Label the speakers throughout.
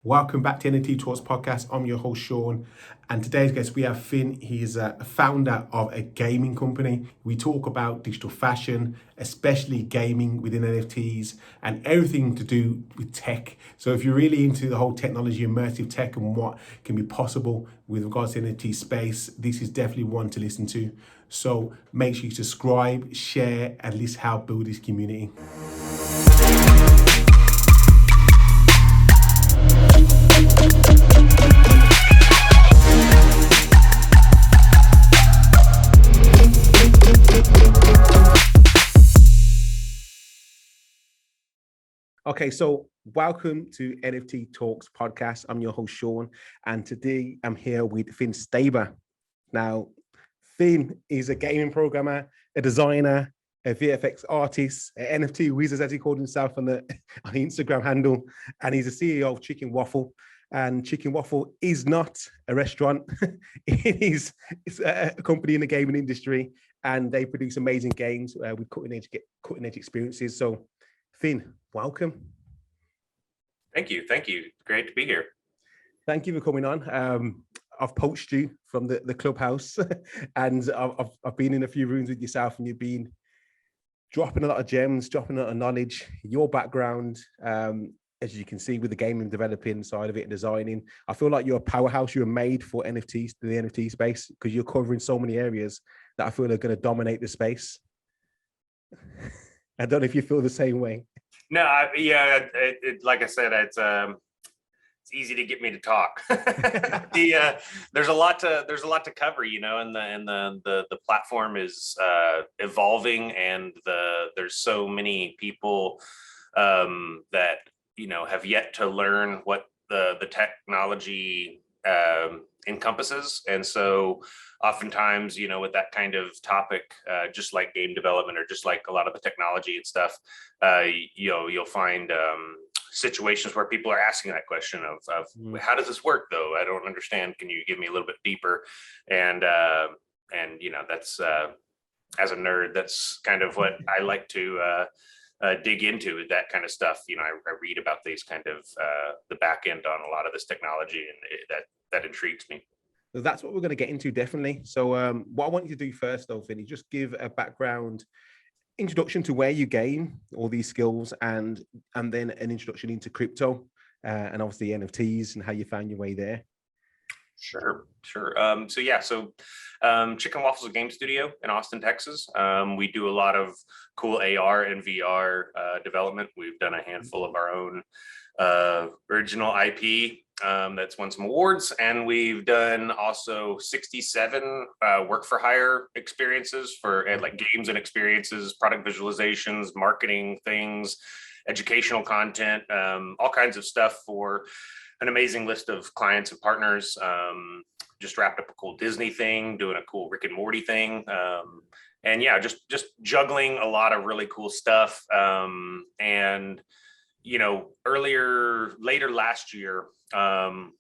Speaker 1: Welcome back to NFT Talks podcast. I'm your host, Sean. And today's guest, we have Finn. He's a founder of a gaming company. We talk about digital fashion, especially gaming within NFTs and everything to do with tech. So if you're really into the whole technology, immersive tech and what can be possible with regards to NFT space, this is definitely one to listen to. So make sure you subscribe, share, and at least help build this community. Okay, so welcome to NFT Talks podcast. I'm your host, Sean, and today I'm here with Finn Staber. Now, Finn is a gaming programmer, a designer, a VFX artist, an NFT wizard, as he called himself on the Instagram handle, and he's the CEO of Chicken Waffle. And Chicken Waffle is not a restaurant; it's a company in the gaming industry, and they produce amazing games with cutting edge experiences. So, Finn, welcome.
Speaker 2: Thank you. Great to be here.
Speaker 1: Thank you for coming on. I've poached you from the clubhouse and I've been in a few rooms with yourself and you've been dropping a lot of gems, dropping a lot of knowledge, your background, as you can see with the gaming developing side of it and designing. I feel like you're a powerhouse. You're made for NFTs, the NFT space, because you're covering so many areas that I feel are going to dominate the space. I don't know if you feel the same way.
Speaker 2: No, like I said, it's easy to get me to talk. There's a lot to cover, and the platform is evolving, and there's so many people that have yet to learn what the technology encompasses, and so oftentimes with that kind of topic, just like game development or just like a lot of the technology and stuff, you'll find situations where people are asking that question of how does this work though? I don't understand. Can you give me a little bit deeper? And that's as a nerd, that's kind of what I like to dig into, that kind of stuff. I read about these kind of the back end on a lot of this technology, and that intrigues me.
Speaker 1: That's what we're going to get into, definitely. So what I want you to do first, though, Finn, is just give a background introduction to where you gain all these skills, and then an introduction into crypto and obviously NFTs and how you found your way there.
Speaker 2: Sure. So Chicken Waffle is a game studio in Austin, Texas. We do a lot of cool AR and VR development. We've done a handful of our own original IP that's won some awards, and we've done also 67 work for hire experiences for like games and experiences, product visualizations, marketing things, educational content, all kinds of stuff for an amazing list of clients and partners. Just wrapped up a cool Disney thing, doing a cool Rick and Morty thing. And yeah, just juggling a lot of really cool stuff. And later last year,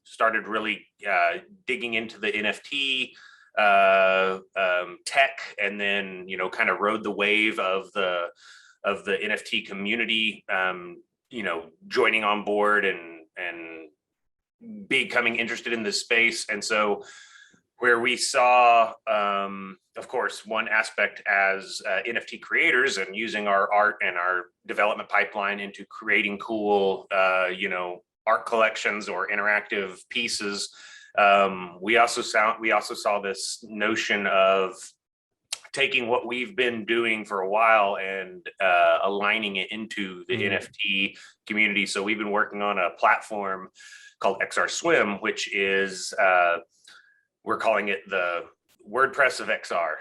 Speaker 2: started really digging into the NFT tech, and then kind of rode the wave of the NFT community, joining on board and becoming interested in this space. And so where we saw, of course, one aspect as NFT creators and using our art and our development pipeline into creating cool, art collections or interactive pieces. We also saw this notion of taking what we've been doing for a while and aligning it into the NFT community. So we've been working on a platform called XR Swim, which is we're calling it the WordPress of XR.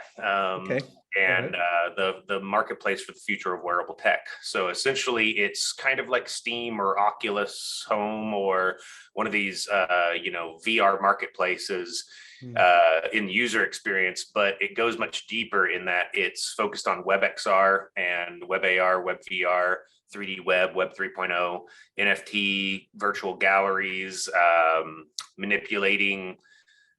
Speaker 1: Okay.
Speaker 2: And the marketplace for the future of wearable tech. So essentially, it's kind of like Steam or Oculus Home or one of these, VR marketplaces in user experience, but it goes much deeper in that it's focused on WebXR and WebAR, WebVR, 3D Web, Web 3.0, NFT, virtual galleries, manipulating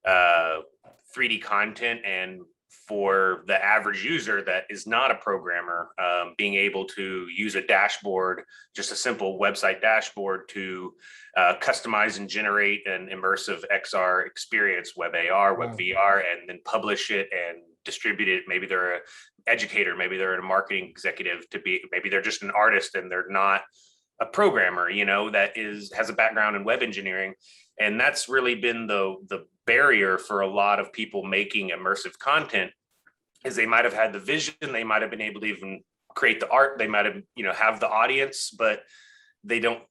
Speaker 2: 3D content and for the average user that is not a programmer, being able to use a dashboard, just a simple website dashboard, to customize and generate an immersive XR experience, web AR, web VR, and then publish it and distribute it. Maybe they're an educator, maybe they're a marketing executive, maybe they're just an artist and they're not a programmer, that has a background in web engineering. And that's really been the barrier for a lot of people making immersive content, is they might have had the vision, they might have been able to even create the art, they might have the audience, but they don't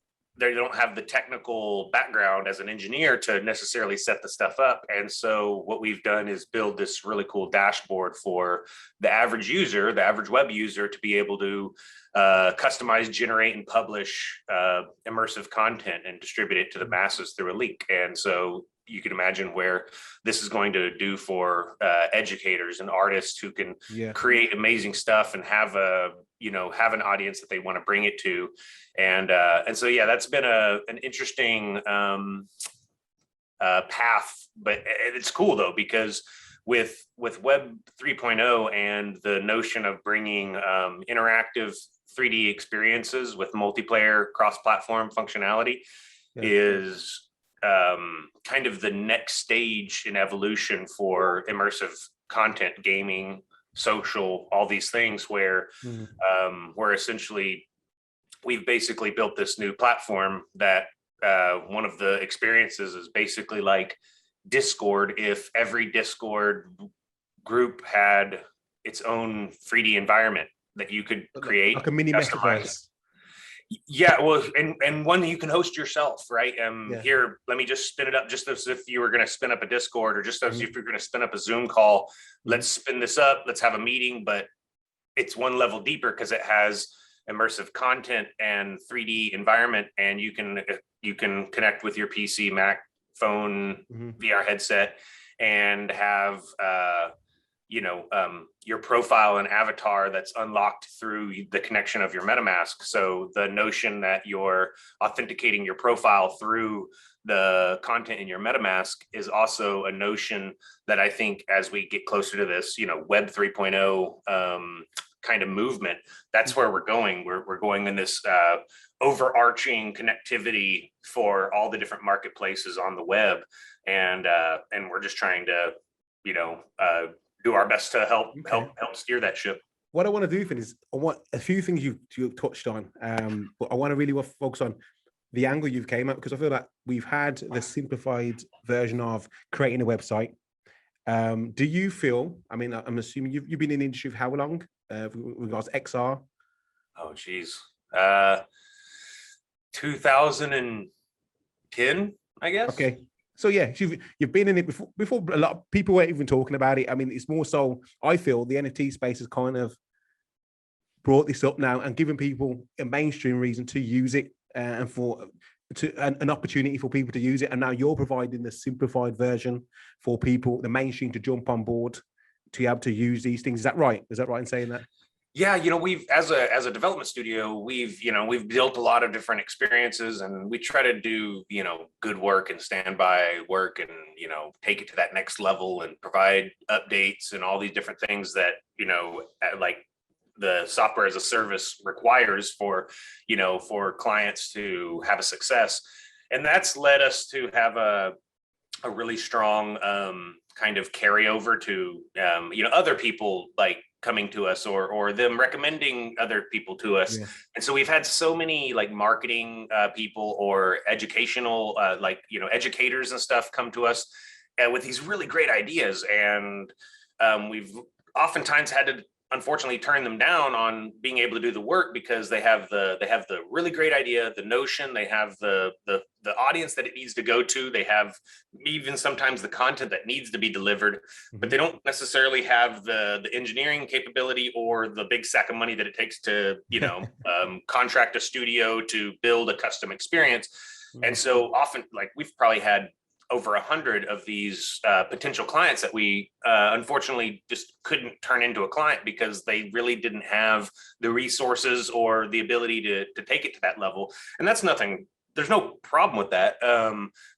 Speaker 2: have the technical background as an engineer to necessarily set the stuff up. And so what we've done is build this really cool dashboard for the average user, the average web user, to be able to customize, generate, and publish immersive content and distribute it to the masses through a link. And so you can imagine where this is going to do for educators and artists who can create amazing stuff and have have an audience that they want to bring it to. And so, that's been an interesting path, but it's cool though, because with Web 3.0 and the notion of bringing interactive 3D experiences with multiplayer cross-platform functionality is kind of the next stage in evolution for immersive content, gaming, social, all these things, where essentially we've basically built this new platform that one of the experiences is basically like Discord, if every Discord group had its own 3D environment that you could create,
Speaker 1: like a mini metaverse.
Speaker 2: Yeah, well, and one you can host yourself, right? Here, let me just spin it up, just as if you were going to spin up a Discord, or just as if you're going to spin up a Zoom call. Let's spin this up. Let's have a meeting, but it's one level deeper because it has immersive content and 3D environment, and you can connect with your PC, Mac, phone, VR headset, and have your profile and avatar that's unlocked through the connection of your MetaMask. So the notion that you're authenticating your profile through the content in your MetaMask is also a notion that I think, as we get closer to this, Web 3.0 kind of movement, that's where we're going. We're going in this overarching connectivity for all the different marketplaces on the web, and we're just trying to do our best to help steer that ship.
Speaker 1: What I want to do, Finn, is I want a few things you touched on, but I want to really focus on the angle you've came at, because I feel that we've had the simplified version of creating a website. Do you feel, I'm assuming you've been in the industry for how long, with regards to XR?
Speaker 2: Oh, geez. 2010, I guess.
Speaker 1: Okay. So you've been in it before a lot of people weren't even talking about it. It's more so, I feel the NFT space has kind of brought this up now and given people a mainstream reason to use it, and an opportunity for people to use it. And now you're providing the simplified version for people, the mainstream, to jump on board to be able to use these things. Is that right? Is that right in saying that?
Speaker 2: Yeah, we've, as a development studio, we've built a lot of different experiences, and we try to do, good work and standby work, and, take it to that next level and provide updates and all these different things that, like the software as a service requires for clients to have a success. And that's led us to have a really strong kind of carryover to, other people like coming to us, or them recommending other people to us. Yeah. And so we've had so many like marketing people or educational, educators and stuff come to us with these really great ideas. And we've oftentimes had to, unfortunately, turn them down on being able to do the work, because they have the really great idea, the notion, they have the audience that it needs to go to, they have even sometimes the content that needs to be delivered, but they don't necessarily have the engineering capability or the big sack of money that it takes to contract a studio to build a custom experience. And so often, like, we've probably had over 100 of these potential clients that we unfortunately just couldn't turn into a client because they really didn't have the resources or the ability to take it to that level. And that's nothing there's no problem with that.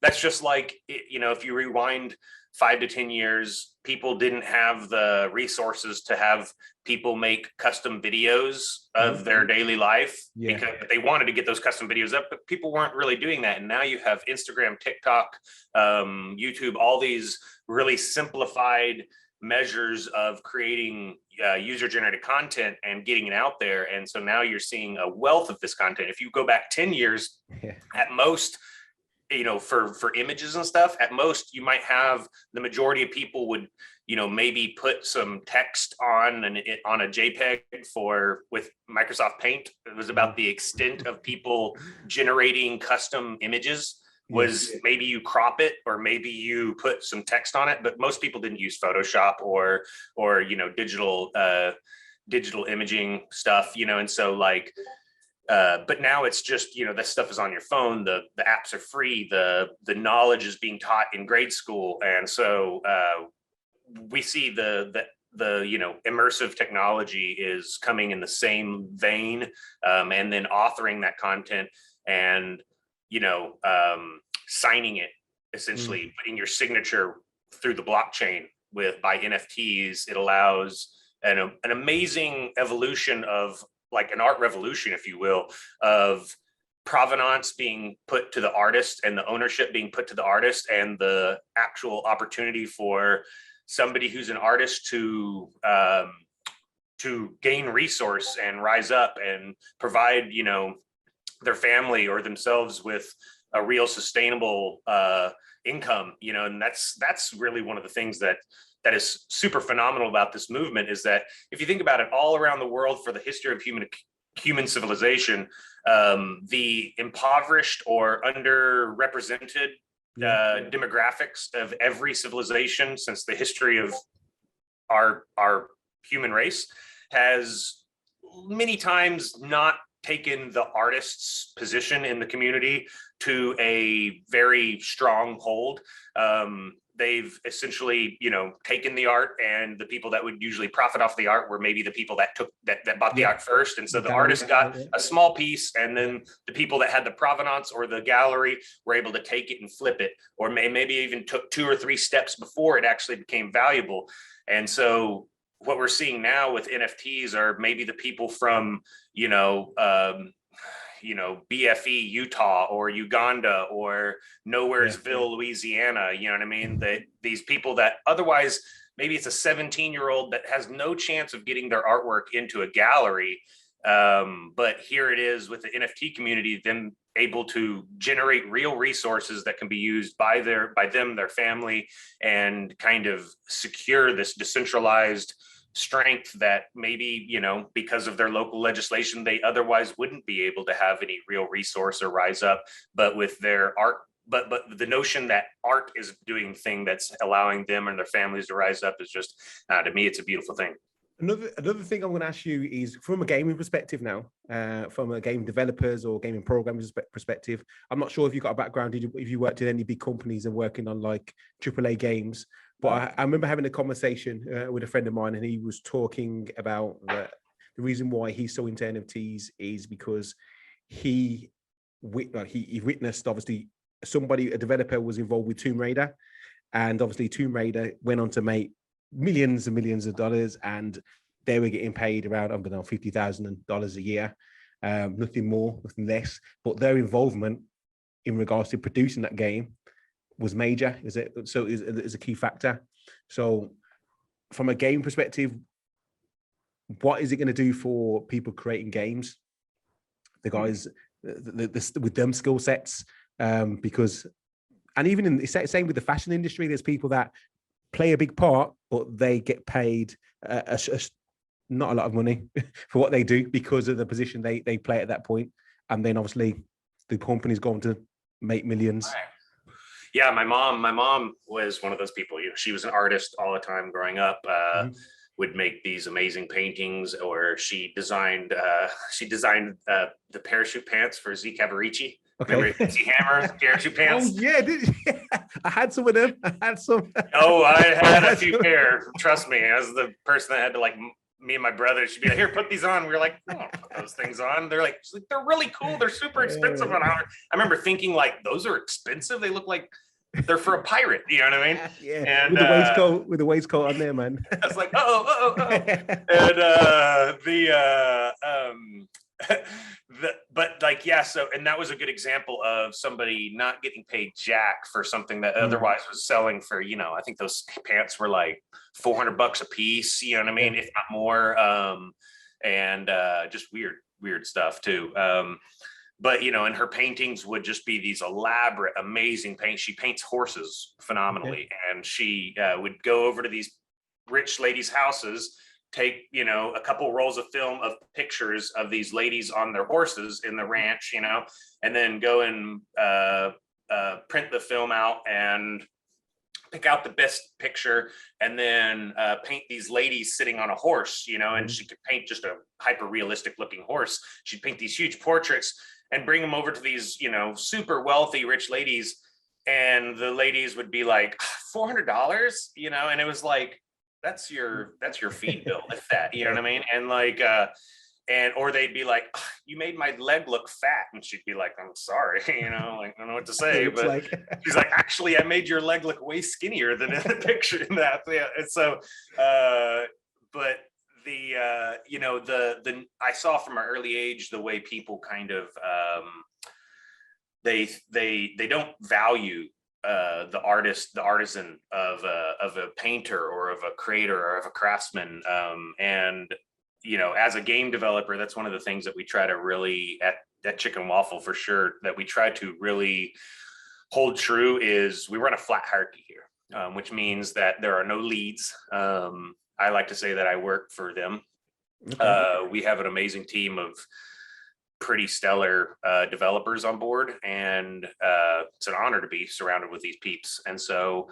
Speaker 2: That's just like, if you rewind 5 to 10 years, people didn't have the resources to have people make custom videos of their daily life because they wanted to get those custom videos up, but people weren't really doing that. And now you have Instagram, TikTok, YouTube, all these really simplified measures of creating user-generated content and getting it out there. And so now you're seeing a wealth of this content. If you go back 10 years, at most, for images and stuff, at most you might have the majority of people would, maybe put some text on a JPEG with Microsoft Paint. It was about the extent of people generating custom images. Was maybe you crop it or maybe you put some text on it, but most people didn't use Photoshop or digital imaging stuff, and so but now it's just, this stuff is on your phone, the apps are free, the knowledge is being taught in grade school. And so we see the immersive technology is coming in the same vein, and then authoring that content and signing it, essentially putting your signature through the blockchain by NFTs. It allows an amazing evolution of like an art revolution, if you will, of provenance being put to the artist and the ownership being put to the artist, and the actual opportunity for somebody who's an artist to gain resource and rise up and provide, their family or themselves with a real sustainable income, and that's really one of the things that is super phenomenal about this movement, is that if you think about it, all around the world for the history of human civilization, the impoverished or underrepresented demographics of every civilization since the history of our human race has many times not taken the artist's position in the community to a very strong hold. They've essentially, taken the art, and the people that would usually profit off the art were maybe the people that bought the art first. And so the artist got a small piece, and then the people that had the provenance or the gallery were able to take it and flip it, or maybe even took 2 or 3 steps before it actually became valuable. And so what we're seeing now with NFTs are maybe the people from, BFE, Utah, or Uganda, or Nowheresville, Louisiana, you know what I mean? That these people that otherwise, maybe it's a 17-year-old that has no chance of getting their artwork into a gallery. But here it is with the NFT community, them able to generate real resources that can be used by them, their family, and kind of secure this decentralized strength that maybe, because of their local legislation, they otherwise wouldn't be able to have any real resource or rise up. But with their art, but the notion that art is doing the thing that's allowing them and their families to rise up is just, to me, it's a beautiful thing.
Speaker 1: Another thing I'm going to ask you is, from a gaming perspective now, from a game developers or gaming programmers perspective, I'm not sure if you got a background, if you worked in any big companies and working on like AAA games, but I remember having a conversation with a friend of mine, and he was talking about the reason why he's so into NFTs is because he witnessed, obviously, a developer was involved with Tomb Raider, and obviously Tomb Raider went on to make millions and millions of dollars, and they were getting paid around, I don't know, $50,000 a year, nothing more, nothing less. But their involvement in regards to producing that game was major. Is a key factor. So from a game perspective, what is it going to do for people creating games, the guys with them skill sets? Because, and even in the same with the fashion industry, there's people that play a big part, but they get paid not a lot of money for what they do because of the position they play at that point. And then obviously the company's going to make millions.
Speaker 2: Right. Yeah, my mom was one of those people. She was an artist all the time growing up. Would make these amazing paintings, or she designed the parachute pants for Z Cavaricci.
Speaker 1: Okay.
Speaker 2: Remember Z Hammer parachute pants?
Speaker 1: Oh yeah, I had some of them. I had some.
Speaker 2: Oh, I had a few pair. Trust me, I was the person that had to me and my brother, she'd be like, here, put these on. We were like, I don't put those things on. They're like, she's like, they're really cool. They're super expensive. And I remember thinking like, those are expensive. They look like they're for a pirate. You know what I mean?
Speaker 1: Yeah.
Speaker 2: And
Speaker 1: with the waistcoat on there, man.
Speaker 2: I was like, oh. And but like, yeah, so, and that was a good example of somebody not getting paid jack for something that otherwise was selling for, you know, I think those pants were like $400 a piece, you know what I mean? If not more. And just weird stuff too. But, you know, and her paintings would just be these elaborate, amazing paints. She paints horses phenomenally. And she would go over to these rich ladies' houses, take, you know, a couple rolls of film of pictures of these ladies on their horses in the ranch, you know, and then go and print the film out and pick out the best picture, and then paint these ladies sitting on a horse, you know, and she could paint just a hyper realistic looking horse. She'd paint these huge portraits and bring them over to these, you know, super wealthy, rich ladies. And the ladies would be like, $400, you know, and it was like, that's your feed bill, if that, you know what I mean? And like, or they'd be like, you made my leg look fat. And she'd be like, I'm sorry, you know, like, I don't know what to say, but like... she's like, actually, I made your leg look way skinnier than in the picture in that. Yeah. And so, but the, you know, the, I saw from an early age, the way people kind of, they don't value the artist, the artisan of a painter or of a creator or of a craftsman. And, you know, as a game developer, that's one of the things that we try to really at Chicken Waffle for sure, that we try to really hold true is we run a flat hierarchy here, which means that there are no leads. I like to say that I work for them. We have an amazing team of pretty stellar developers on board, and it's an honor to be surrounded with these peeps. And so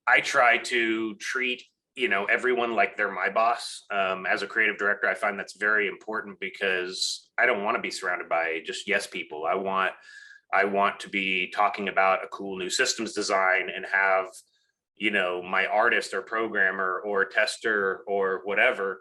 Speaker 2: I try to treat, you know, everyone like they're my boss. As a creative director, I find that's very important, because I don't want to be surrounded by just yes people. I want to be talking about a cool new systems design and have, you know, my artist or programmer or tester or whatever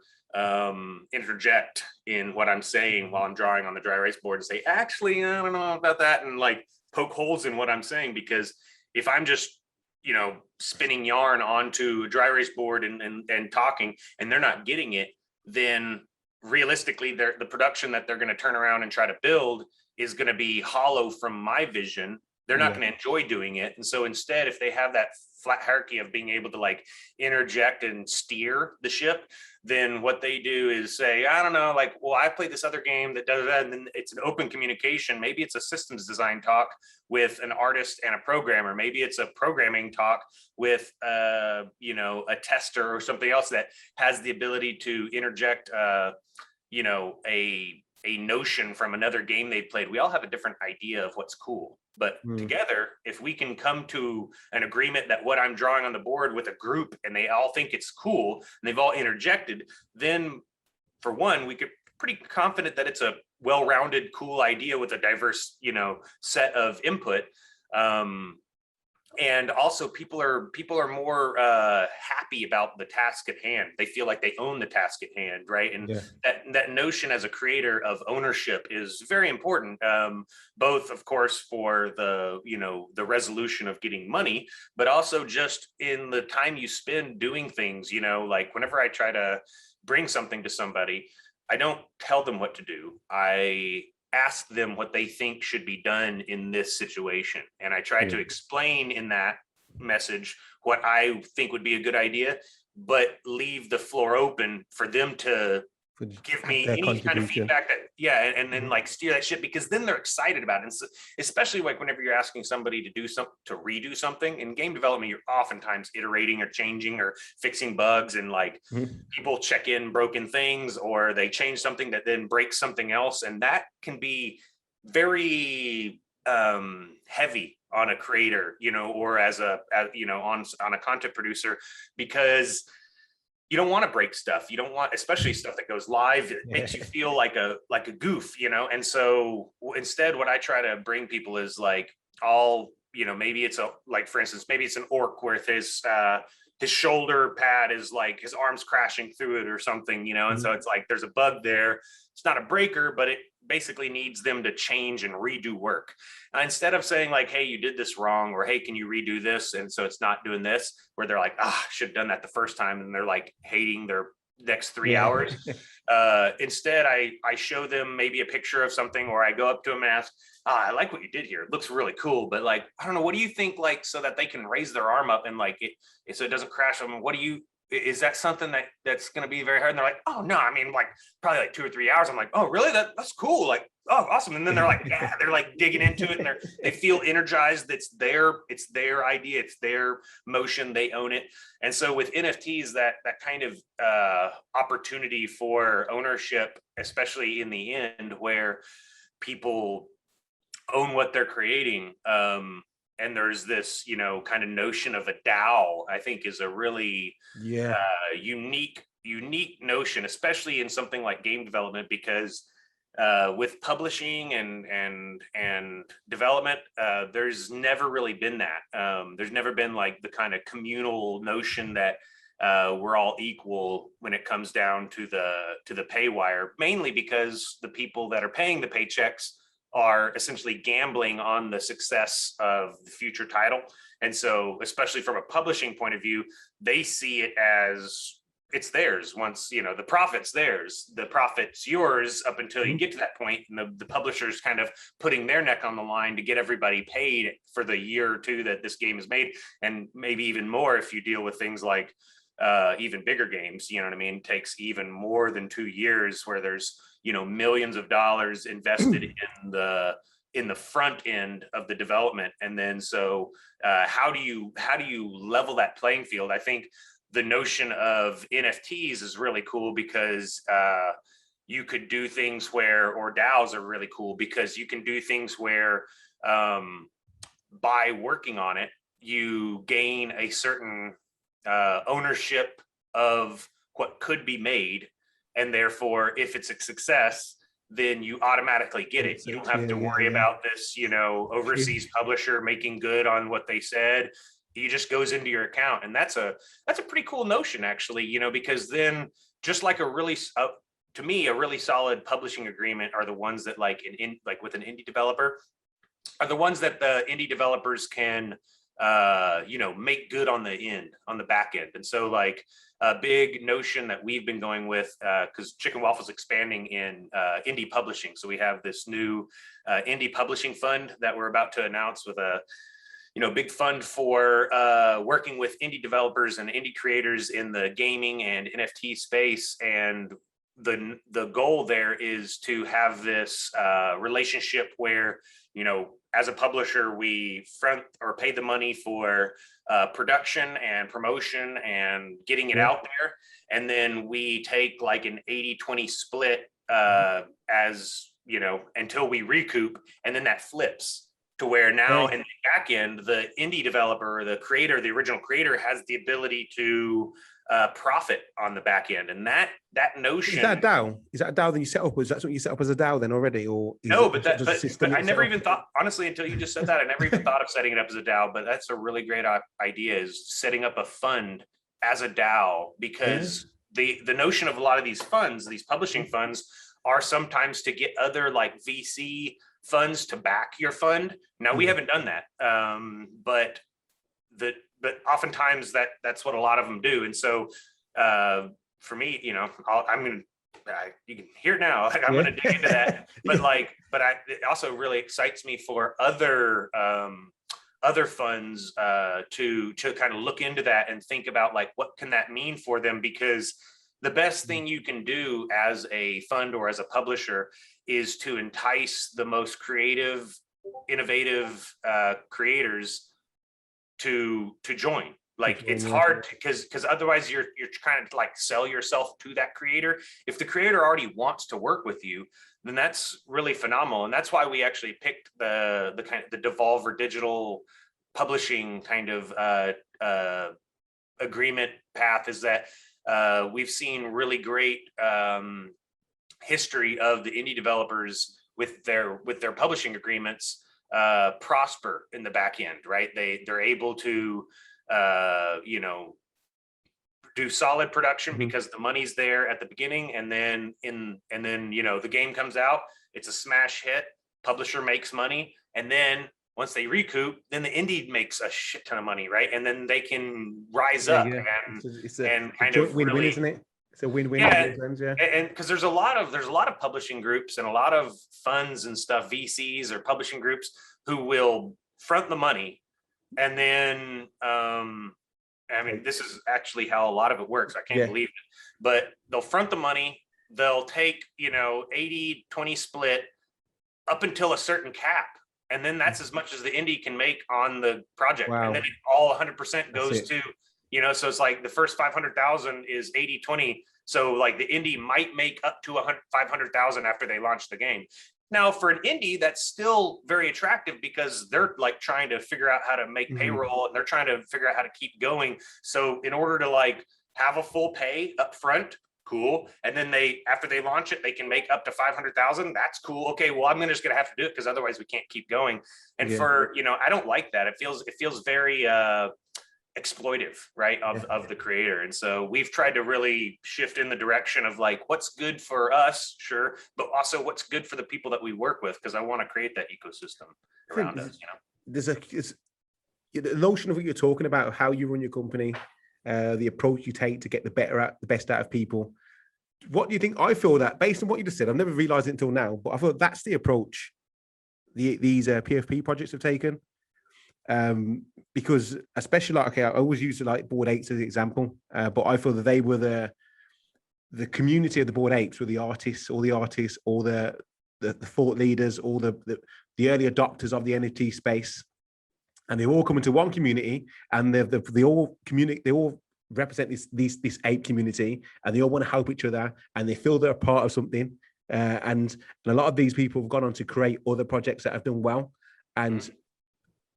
Speaker 2: interject in what I'm saying while I'm drawing on the dry erase board and say, actually, I don't know about that, and like poke holes in what I'm saying. Because if I'm just, you know, spinning yarn onto a dry erase board and talking, and they're not getting it, then realistically the production that they're going to turn around and try to build is going to be hollow from my vision. They're not going to enjoy doing it. And so instead, if they have that flat hierarchy of being able to like interject and steer the ship, then what they do is say, I don't know, like, well, I played this other game that does that. And then it's an open communication. Maybe it's a systems design talk with an artist and a programmer. Maybe it's a programming talk with, you know, a tester or something else that has the ability to interject, you know, a notion from another game they played. We all have a different idea of what's cool. But together, if we can come to an agreement that what I'm drawing on the board with a group and they all think it's cool and they've all interjected, then for one, we could pretty confident that it's a well-rounded, cool idea with a diverse, you know, set of input. And also people are more happy about the task at hand. They feel like they own the task at hand, right? And that notion as a creator of ownership is very important, both of course for the, you know, the resolution of getting money, but also just in the time you spend doing things. You know, like whenever I try to bring something to somebody, I don't tell them what to do. I ask them what they think should be done in this situation. And I try to explain in that message what I think would be a good idea, but leave the floor open for them to give me any kind of feedback that, and then like steer that shit, because then they're excited about it. And so, especially like whenever you're asking somebody to do something, to redo something in game development, you're oftentimes iterating or changing or fixing bugs, and like people check in broken things, or they change something that then breaks something else. And that can be very heavy on a creator, you know, or as you know, on a content producer, because you don't want to break stuff. You don't want, especially stuff that goes live, it makes you feel like a goof, you know? And so instead, what I try to bring people is like, you know, maybe it's like, for instance, maybe it's an orc where there's his shoulder pad is like his arm's crashing through it or something, you know? And so it's like, there's a bug there. It's not a breaker, but it basically needs them to change and redo work. Instead of saying like, hey, you did this wrong, or hey, can you redo this? And so it's not doing this, where they're like, I should have done that the first time. And they're like hating their next 3 hours. Instead, I show them maybe a picture of something, or I go up to them and ask, I like what you did here. It looks really cool, but like, I don't know, what do you think, like, so that they can raise their arm up and like it so it doesn't crash them? What do you, is that something that's going to be very hard? And they're like, oh no, I mean, like probably like 2 or 3 hours. I'm like, oh really? That's cool. Like, oh, awesome. And then they're like, yeah, they're like digging into it, and they feel energized. It's their idea. It's their motion. They own it. And so with NFTs, that kind of opportunity for ownership, especially in the end, where people own what they're creating, and there's this, you know, kind of notion of a DAO, I think is a really unique notion, especially in something like game development, because with publishing and development, there's never really been that. There's never been like the kind of communal notion that we're all equal when it comes down to the pay wire, mainly because the people that are paying the paychecks are essentially gambling on the success of the future title. And so, especially from a publishing point of view, they see it as it's theirs. Once, you know, the profit's theirs, the profit's yours up until you get to that point. And the publisher's kind of putting their neck on the line to get everybody paid for the year or two that this game is made. And maybe even more if you deal with things like even bigger games, you know what I mean? It takes even more than 2 years, where there's, you know, millions of dollars invested in the front end of the development. And then so how do you level that playing field? I think the notion of NFTs is really cool, because you could do things where, or DAOs are really cool because you can do things where by working on it, you gain a certain ownership of what could be made. And therefore, if it's a success, then you automatically get it. You don't have to worry about this, you know, overseas publisher making good on what they said. It just goes into your account. And that's a pretty cool notion, actually, you know, because then just like to me, a really solid publishing agreement are the ones that like like with an indie developer are the ones that the indie developers can you know, make good on the back end. And so like a big notion that we've been going with, because Chicken Waffle's expanding in indie publishing. So we have this new indie publishing fund that we're about to announce, with a, you know, big fund for working with indie developers and indie creators in the gaming and NFT space. And the goal there is to have this relationship where, you know, as a publisher, we front or pay the money for production and promotion and getting it out there. And then we take like an 80-20 split as, you know, until we recoup. And then that flips to where now in the back end, the indie developer, the creator, the original creator has the ability to profit on the back end. And that notion—
Speaker 1: Is that a DAO? Is that a DAO that you set up? Was that what you set up as a DAO then already? Or
Speaker 2: no, but I never even thought, honestly, until you just said that, I never even thought of setting it up as a DAO. But that's a really great idea, is setting up a fund as a DAO, because the notion of a lot of these funds, these publishing funds, are sometimes to get other like VC funds to back your fund. Now we haven't done that, but oftentimes that's what a lot of them do. And so for me, you know, you can hear it now. I'm going to dig into that. But it also really excites me for other funds to kind of look into that and think about like, what can that mean for them? Because the best thing you can do as a fund or as a publisher is to entice the most creative, innovative creators to join. Like, it's hard because otherwise you're trying to like sell yourself to that creator. If the creator already wants to work with you, then that's really phenomenal. And that's why we actually picked the Devolver Digital publishing kind of agreement path, is that we've seen really great history of the indie developers with their publishing agreements prosper in the back end, right? They're able to you know, do solid production
Speaker 1: Mhm.
Speaker 2: because the money's there at the beginning, and then the game comes out, it's a smash hit, publisher makes money, and then once they recoup, then the indie makes a shit ton of money, right? And then they can rise
Speaker 1: Yeah,
Speaker 2: up
Speaker 1: yeah.
Speaker 2: and
Speaker 1: It's a
Speaker 2: kind
Speaker 1: joint
Speaker 2: of
Speaker 1: win-win,
Speaker 2: really,
Speaker 1: isn't it? It's a win-win in
Speaker 2: yeah.
Speaker 1: both ends, yeah.
Speaker 2: And because there's a lot of publishing groups and a lot of funds and stuff, VCs or publishing groups, who will front the money, and then I mean, this is actually how a lot of it works. I can't
Speaker 1: Yeah.
Speaker 2: believe it, but they'll front the money. They'll take 80-20 split up until a certain cap, and then that's as much as the indie can make on the project, and then
Speaker 1: Wow.
Speaker 2: it all 100%
Speaker 1: That's
Speaker 2: goes
Speaker 1: it.
Speaker 2: to so it's like the first 500,000 is 80-20. So like the indie might make up to 500,000 after they launch the game. Now for an indie, that's still very attractive because they're like trying to figure out how to make
Speaker 1: Mhm.
Speaker 2: payroll, and they're trying to figure out how to keep going. So in order to like have a full pay up front, cool. And then after they launch it, they can make up to 500,000. That's cool. Okay, well, I'm just gonna have to do it because otherwise we can't keep going. And
Speaker 1: Yeah.
Speaker 2: for I don't like that. It feels very exploitive, right,
Speaker 1: Yeah.
Speaker 2: of the creator. And so we've tried to really shift in the direction of like what's good for us, sure, but also what's good for the people that we work with, because I want to create that ecosystem around us.
Speaker 1: There's the notion of what you're talking about, how you run your company, the approach you take to get the best out of people. What do you think? I feel that based on what you just said, I've never realized it until now, but I thought that's the approach these PFP projects have taken. Because especially like, okay, I always use like Bored Apes as an example, but I feel that they were the community of the Bored Apes were the artists, all the thought leaders, all the early adopters of the NFT space, and they all come into one community, and they all represent this ape community, and they all want to help each other, and they feel they're a part of something. And a lot of these people have gone on to create other projects that have done well, and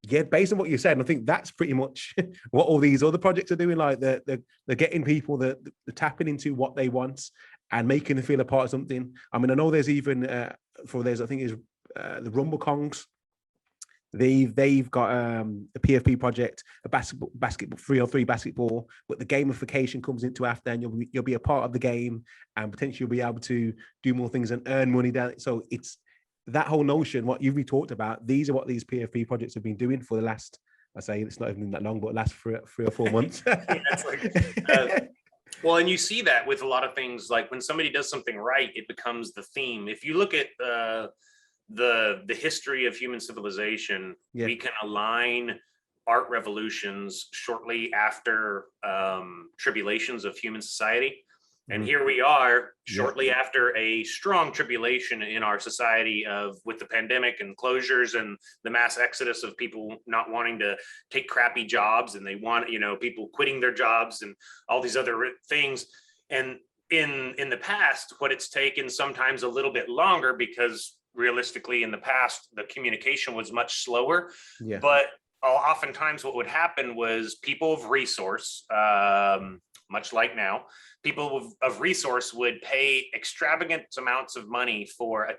Speaker 1: yeah, based on what you said, I think that's pretty much what all these other projects are doing. Like they're getting people that they're tapping into what they want and making them feel a part of something. I mean, I know there's even I think is the Rumble Kongs. They've got a PFP project, a basketball 3-on-3 basketball, but the gamification comes into after, and you'll be a part of the game, and potentially you'll be able to do more things and earn money down. So it's that whole notion, what you've talked about, these are what these PFP projects have been doing for the last, I say it's not even that long, but last 3 or 4 months.
Speaker 2: Well, and you see that with a lot of things, like when somebody does something right, it becomes the theme. If you look at the history of human civilization, we can align art revolutions shortly after tribulations of human society. And here we are shortly after a strong tribulation in our society with the pandemic and closures and the mass exodus of people not wanting to take crappy jobs, and they want, people quitting their jobs and all these other things. And in the past, what it's taken sometimes a little bit longer, because realistically in the past, the communication was much slower, but oftentimes what would happen was people of resource, much like now, people of resource would pay extravagant amounts of money for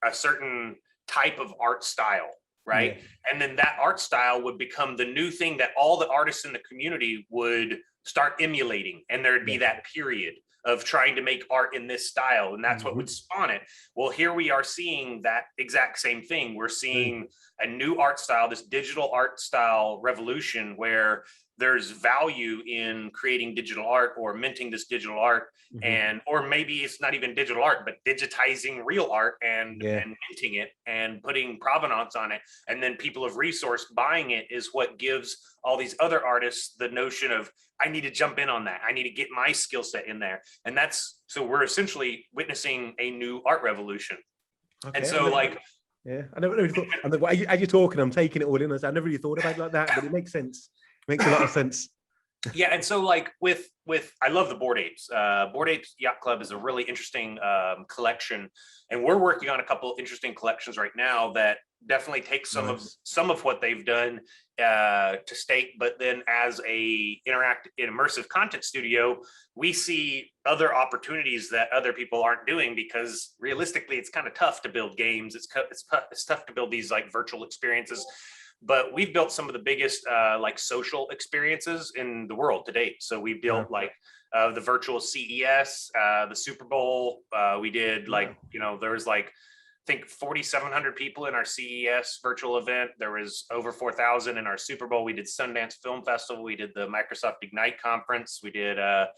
Speaker 2: a certain type of art style, right? And then that art style would become the new thing that all the artists in the community would start emulating, and there'd be that period of trying to make art in this style, and that's what would spawn it. Well, here we are seeing that exact same thing. We're seeing a new art style, this digital art style revolution, where there's value in creating digital art or minting this digital art, and or maybe it's not even digital art, but digitizing real art and minting it and putting provenance on it, and then people of resource buying it is what gives all these other artists the notion of, I need to jump in on that, I need to get my skill set in there. And that's, so we're essentially witnessing a new art revolution. And so I
Speaker 1: never really thought, as you're talking, I'm taking it all in. I never really thought about it like that, but it makes sense. Makes a lot of sense.
Speaker 2: Yeah, and so like with I love the Bored Apes. Bored Apes Yacht Club is a really interesting collection, and we're working on a couple of interesting collections right now that definitely take some of what they've done to stake, but then as a immersive content studio, we see other opportunities that other people aren't doing, because realistically, it's kind of tough to build games. It's tough to build these like virtual experiences. but we've built some of the biggest like social experiences in the world to date. So we built like the virtual CES, the Super Bowl. We did like, you know, there was like, I think 4,700 people in our CES virtual event. There was over 4,000 in our Super Bowl. We did Sundance Film Festival. We did the Microsoft Ignite conference. We did a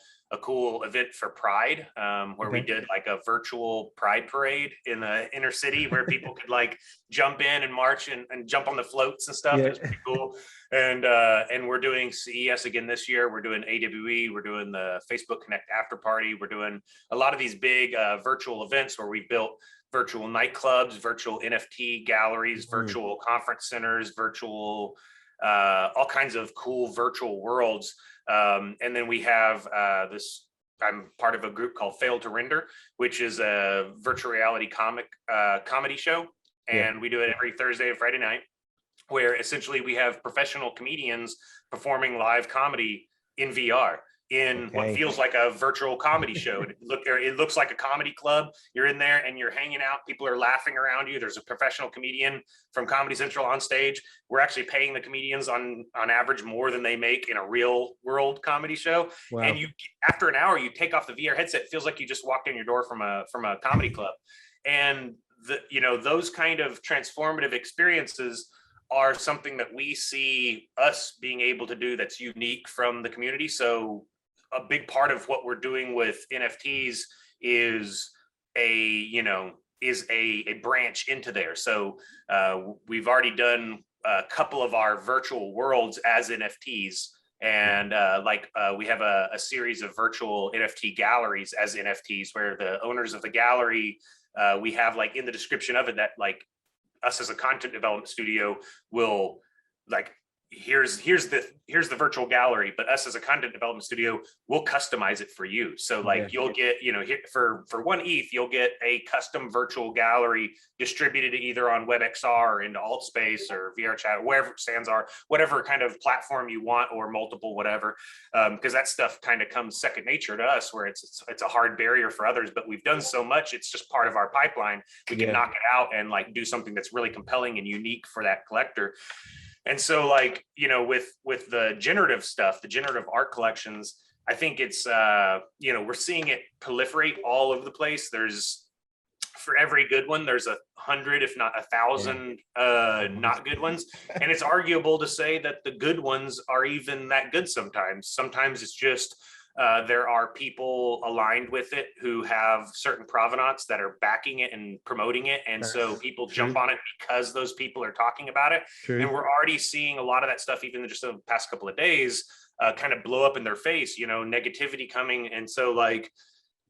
Speaker 2: cool event for Pride, where we did like a virtual Pride parade in the inner city where people could like jump in and march and jump on the floats and stuff. It was pretty cool. And we're doing CES again this year. We're doing AWE. We're doing the Facebook Connect after party. We're doing a lot of these big virtual events where we built virtual nightclubs, virtual NFT galleries, virtual conference centers, virtual, all kinds of cool virtual worlds. And then we have I'm part of a group called Fail to Render, which is a virtual reality comedy show. And we do it every Thursday and Friday night, where essentially we have professional comedians performing live comedy in VR. In what feels like a virtual comedy show. It looks like a comedy club. You're in there and you're hanging out. People are laughing around you. There's a professional comedian from Comedy Central on stage. We're actually paying the comedians on average more than they make in a real world comedy show. Wow. And you, after an hour, you take off the VR headset. It feels like you just walked in your door from a comedy club. And you know, those kind of transformative experiences are something that we see us being able to do that's unique from the community. So a big part of what we're doing with NFTs is a branch into there. So we've already done a couple of our virtual worlds as NFTs. And we have a series of virtual NFT galleries as NFTs, where the owners of the gallery, we have like in the description of it that like us as a content development studio will like, here's the virtual gallery, but us as a content development studio will customize it for you. So like you'll get, you know, for 1 ETH, you'll get a custom virtual gallery distributed either on WebXR or into AltSpace or VRChat, wherever Sans are, whatever kind of platform you want, or multiple, whatever, because that stuff kind of comes second nature to us, where it's a hard barrier for others, but we've done so much, it's just part of our pipeline. We can knock it out and like do something that's really compelling and unique for that collector. And so like, you know, with the generative stuff, the generative art collections, I think it's, you know, we're seeing it proliferate all over the place. There's, for every good one, there's 100, if not 1,000 not good ones. And it's arguable to say that the good ones are even that good sometimes. Sometimes it's just, there are people aligned with it who have certain provenance that are backing it and promoting it. And so people jump on it because those people are talking about it. And we're already seeing a lot of that stuff, even just in the past couple of days, kind of blow up in their face, you know, negativity coming. And so like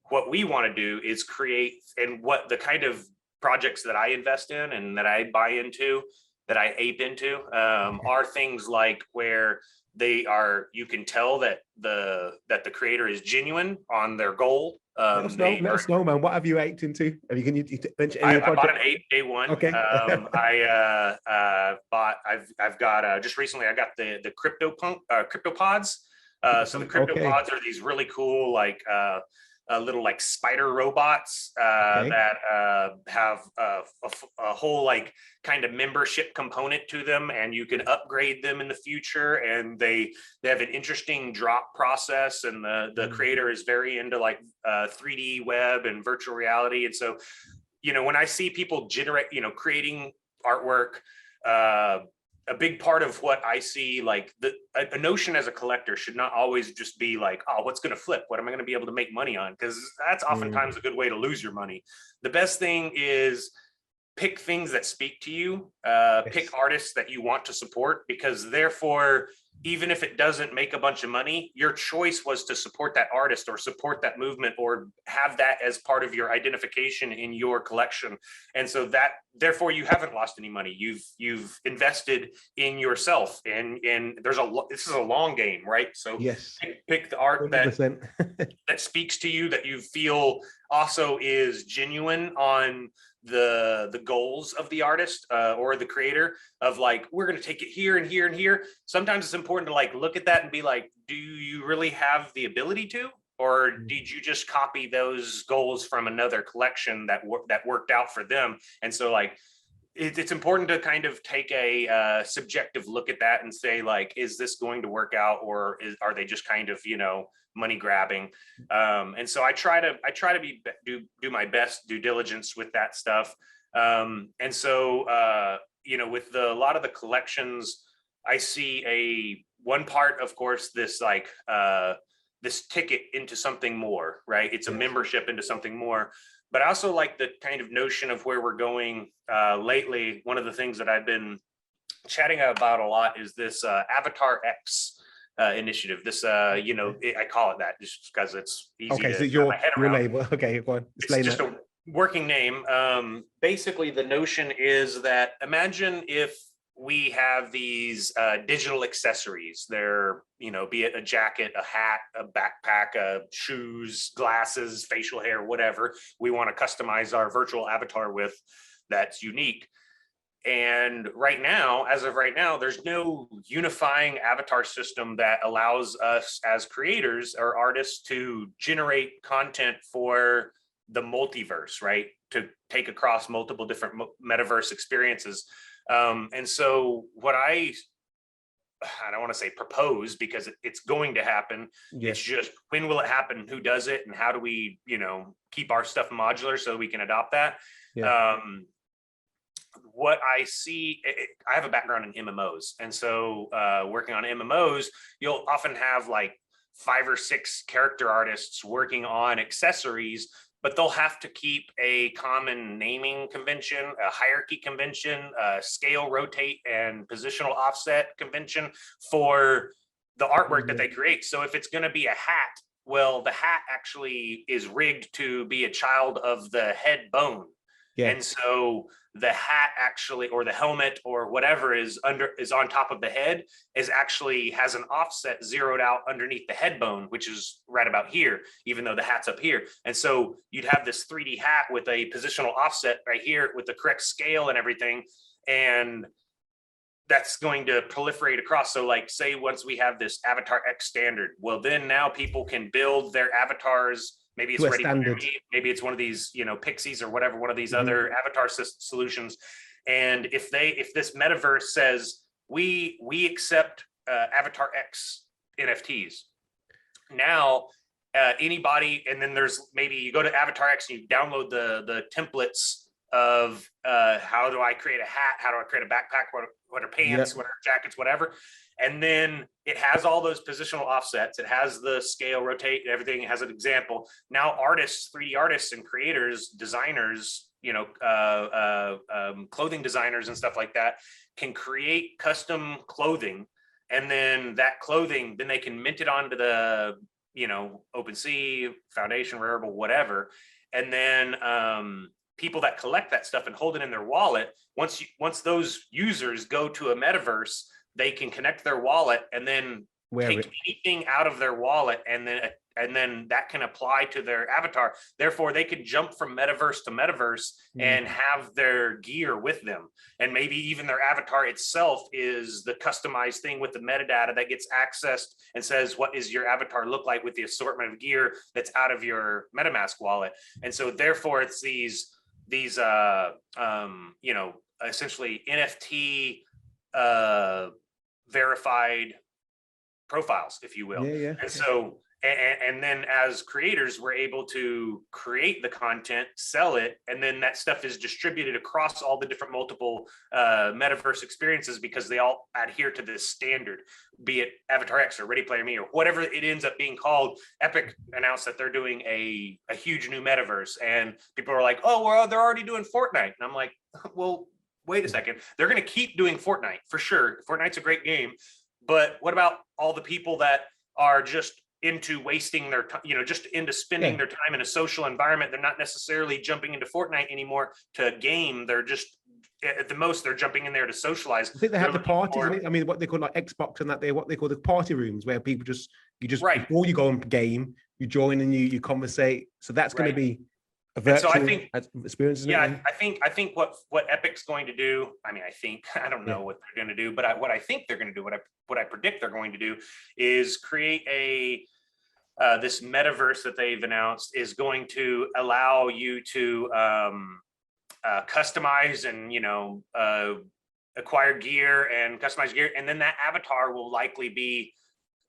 Speaker 2: what we want to do is create, and what the kind of projects that I invest in and that I buy into, that I ape into, are things like where they are, you can tell that the creator is genuine on their goal.
Speaker 1: Let us know, man. What have you aped into? Have you mention any
Speaker 2: I bought an ape day one.
Speaker 1: Okay.
Speaker 2: I've got just recently I got the CryptoPods. So the CryptoPods are these really cool like little like spider robots that have a whole like kind of membership component to them, and you can upgrade them in the future, and they have an interesting drop process, and the creator is very into like 3D web and virtual reality. And so, you know, when I see people creating artwork, a big part of what I see, like a notion as a collector should not always just be like, oh, what's going to flip? What am I going to be able to make money on? Because that's oftentimes a good way to lose your money. The best thing is pick things that speak to you, pick artists that you want to support, because therefore, even if it doesn't make a bunch of money, your choice was to support that artist or support that movement or have that as part of your identification in your collection. And so that, therefore, you haven't lost any money. You've invested in yourself, and this is a long game, right? So pick the art that speaks to you, that you feel also is genuine on the goals of the artist or the creator, of like, we're going to take it here and here and here. Sometimes it's important to like look at that and be like, do you really have the ability to, or did you just copy those goals from another collection that worked out for them? And so like, it's important to kind of take a subjective look at that and say, like, is this going to work out, or are they just kind of, money grabbing? And so I try to do my best due diligence with that stuff. And so with a lot of the collections, I see one part, of course, this like this ticket into something more, right? It's a membership into something more. But I also like the kind of notion of where we're going lately. One of the things that I've been chatting about a lot is this Avatar X initiative. This, I call it that just because it's easy to
Speaker 1: so
Speaker 2: get my head around.
Speaker 1: label. Okay, go on. Explain
Speaker 2: it's just
Speaker 1: that.
Speaker 2: a working name. Basically, the notion is that imagine if we have these digital accessories. They're, be it a jacket, a hat, a backpack, shoes, glasses, facial hair, whatever we want to customize our virtual avatar with that's unique. And as of right now, there's no unifying avatar system that allows us as creators or artists to generate content for the multiverse, right? To take across multiple different metaverse experiences. And so what I don't want to say propose, because it's going to happen. It's just, when will it happen? Who does it? And how do we, keep our stuff modular so we can adopt that? What I see, I have a background in MMOs. And so working on MMOs, you'll often have like 5 or 6 character artists working on accessories, but they'll have to keep a common naming convention, a hierarchy convention, a scale, rotate, and positional offset convention for the artwork that they create. So if it's going to be a hat, well, the hat actually is rigged to be a child of the head bone. And so the hat actually, or the helmet or whatever is on top of the head, has an offset zeroed out underneath the head bone, which is right about here, even though the hat's up here. And so you'd have this 3D hat with a positional offset right here with the correct scale and everything. And that's going to proliferate across. So like, say once we have this Avatar X standard, well, then now people can build their avatars. Maybe it's ready for me. Maybe it's one of these, Pixies or whatever, one of these other avatar solutions. And if this metaverse says we accept Avatar X NFTs, now anybody, and then there's maybe you go to Avatar X and you download the templates of how do I create a hat, how do I create a backpack, what are pants, what are jackets, whatever. And then it has all those positional offsets. It has the scale, rotate, and everything. It has an example. Now artists, 3D artists and creators, designers, clothing designers and stuff like that can create custom clothing. And then that clothing, then they can mint it onto the, OpenSea, Foundation, Rarible, whatever. And then people that collect that stuff and hold it in their wallet, once those users go to a metaverse, they can connect their wallet and then take anything out of their wallet, and then that can apply to their avatar. Therefore, they could jump from metaverse to metaverse and have their gear with them. And maybe even their avatar itself is the customized thing with the metadata that gets accessed and says, what is your avatar look like with the assortment of gear that's out of your MetaMask wallet? And so therefore it's these essentially NFT verified profiles, if you will. And so and then as creators, we're able to create the content, sell it, and then that stuff is distributed across all the different multiple metaverse experiences, because they all adhere to this standard, be it Avatar X or Ready Player Me or whatever it ends up being called. Epic announced that they're doing a huge new metaverse, and people are like, oh, well, they're already doing Fortnite. And I'm like, well, wait a second. They're going to keep doing Fortnite for sure. Fortnite's a great game. But what about all the people that are just into wasting their time, just into spending their time in a social environment? They're not necessarily jumping into Fortnite anymore to game. They're just, at the most, they're jumping in there to socialize.
Speaker 1: I think they have the parties, isn't it? I mean, what they call like Xbox and that, what they call the party rooms, where people before you go and game, you join and you conversate. So that's going to be a virtual experience.
Speaker 2: Yeah, I think what Epic's going to do, I don't know what they're going to do, but what I think they're going to do, what I predict they're going to do is create this metaverse that they've announced is going to allow you to customize and, acquire gear and customize gear. And then that avatar will likely be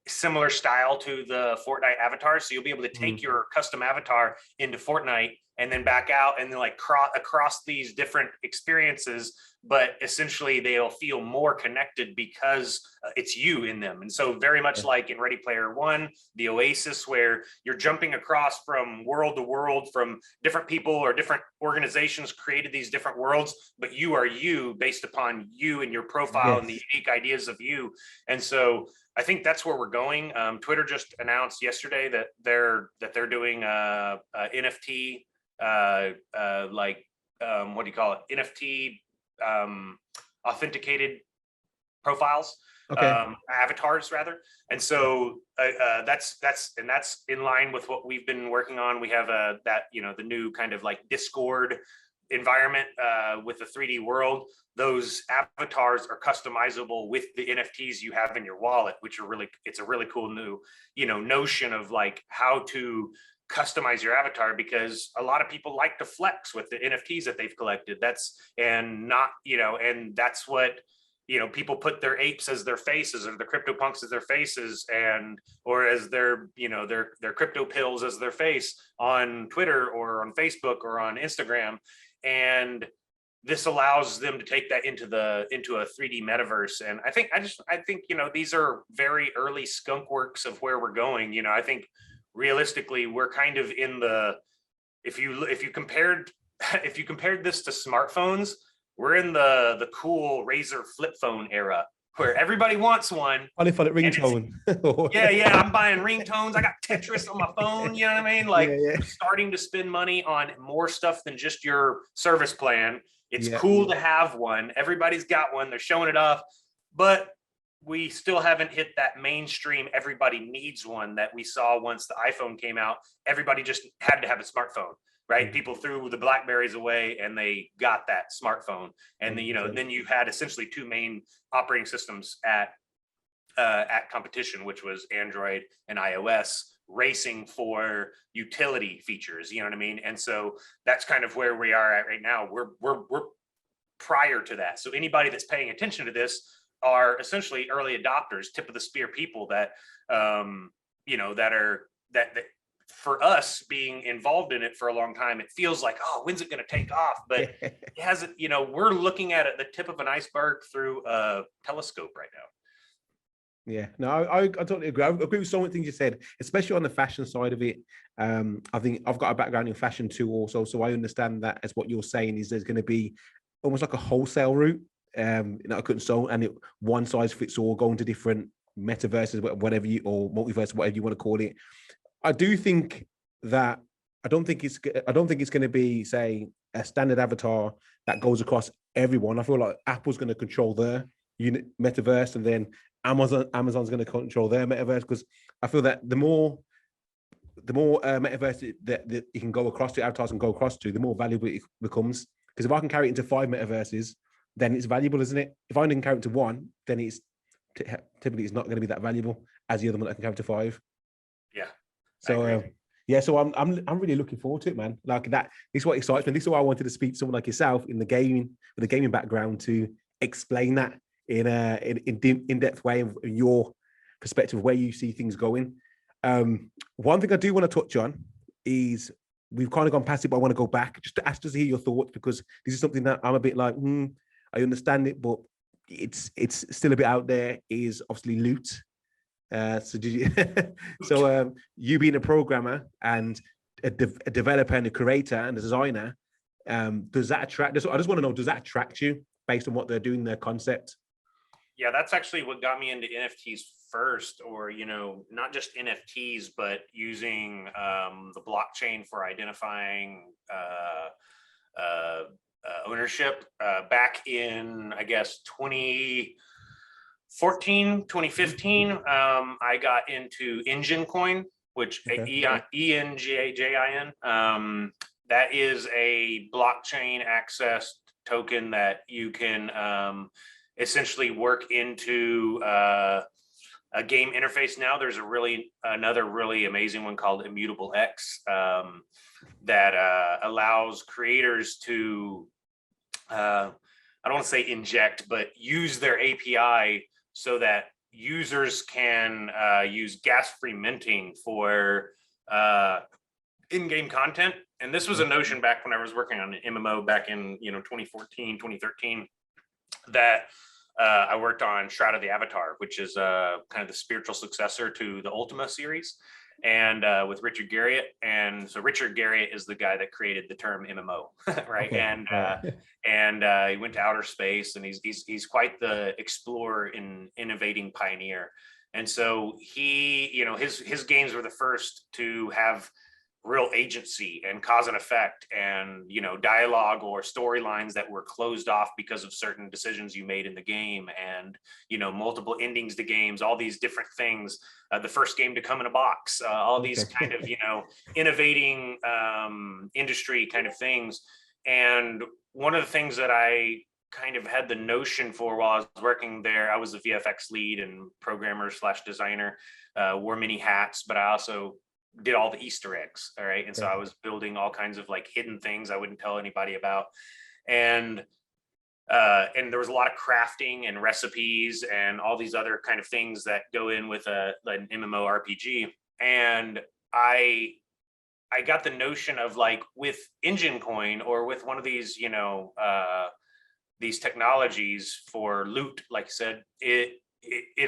Speaker 2: similar style to the Fortnite avatar. So you'll be able to take your custom avatar into Fortnite and then back out and then like across these different experiences, but essentially they'll feel more connected because it's you in them. And so very much like in Ready Player One, the Oasis, where you're jumping across from world to world, from different people or different organizations created these different worlds, but you are you based upon you and your profile and the unique ideas of you. And so I think that's where we're going. Twitter just announced yesterday that they're doing NFT, what do you call it? NFT authenticated profiles, avatars rather. And so that's in line with what we've been working on. We have the new kind of like Discord environment with the 3D world. Those avatars are customizable with the NFTs you have in your wallet, which are it's a really cool new, notion of like how to customize your avatar, because a lot of people like to flex with the NFTs that they've collected. And that's what, people put their apes as their faces or the CryptoPunks as their faces, or as their crypto pills as their face on Twitter or on Facebook or on Instagram. And this allows them to take that into a 3D metaverse. And I think these are very early skunk works of where we're going. I think realistically we're kind of in if you compared this to smartphones, we're in the cool Razor flip phone era where everybody wants one.
Speaker 1: Only for the ringtone.
Speaker 2: Yeah, I'm buying ringtones. I got Tetris on my phone. You know what I mean? Like, we're starting to spend money on more stuff than just your service plan. It's cool to have one. Everybody's got one. They're showing it off, but we still haven't hit that mainstream everybody needs one that we saw once the iPhone came out. Everybody just had to have a smartphone, right? People threw the Blackberries away and they got that smartphone. And then you had essentially two main operating systems at competition, which was Android and iOS, racing for utility features. You know what I mean? And so that's kind of where we are at right now. We're prior to that. So anybody that's paying attention to this are essentially early adopters, tip of the spear people that that for us being involved in it for a long time, it feels like, oh, when's it going to take off? But it hasn't. We're looking at the tip of an iceberg through a telescope right now.
Speaker 1: Yeah, no, I totally agree. I agree with so many things you said, especially on the fashion side of it. I think I've got a background in fashion too also, so I understand that as what you're saying is there's going to be almost like a wholesale route. I couldn't so, and one size fits all, going to different metaverses, whatever or multiverse, whatever you want to call it. I do think that I don't think it's going to be, say, a standard avatar that goes across everyone. I feel like Apple's going to control their metaverse, and then Amazon's going to control their metaverse, because I feel that the more metaverse that you can go across to, avatars can go across to, the more valuable it becomes. Because if I can carry it into 5 metaverses, then it's valuable, isn't it? If I can carry it to 1, then it's typically it's not going to be that valuable as the other one that I can carry to 5.
Speaker 2: Yeah.
Speaker 1: So so I'm really looking forward to it, man. Like that. This is what excites me. This is why I wanted to speak to someone like yourself in the gaming, with a gaming background, to explain that in in-depth way of your perspective, where you see things going. One thing I do want to touch on is, we've kind of gone past it, but I want to go back just to ask to hear your thoughts, because this is something that I'm a bit like, I understand it, but it's still a bit out there. Is obviously loot. So did you? So you being a programmer and a developer and a creator and a designer, does that attract? I just want to know, does that attract you based on what they're doing, their concept?
Speaker 2: Yeah, that's actually what got me into NFTs first, or not just NFTs, but using the blockchain for identifying ownership back in, I guess, 2014, 2015. I got into Engine Coin, which ENGIN. That is a blockchain access token that you can essentially work into a game interface. Now there's another really amazing one called Immutable X that allows creators to I don't want to say inject, but use their API so that users can use gas-free minting for in-game content. And this was a notion back when I was working on an MMO back in 2014, 2013, that I worked on Shroud of the Avatar, which is kind of the spiritual successor to the Ultima series, and with Richard Garriott. And so Richard Garriott is the guy that created the term MMO, right? Okay. And he went to outer space, and he's quite the explorer and innovating pioneer. And so he, his games were the first to have real agency and cause and effect, and dialogue or storylines that were closed off because of certain decisions you made in the game, and multiple endings to games, all these different things, the first game to come in a box, all these kind of innovating industry kind of things. And one of the things that I kind of had the notion for while I was working there, I was a VFX lead and programmer / designer, wore many hats, but I also did all the Easter eggs. All right. And so I was building all kinds of like hidden things I wouldn't tell anybody about. And there was a lot of crafting and recipes and all these other kind of things that go in with an MMORPG. And I got the notion of like with Engine Coin or with one of these, these technologies for loot, like I said, it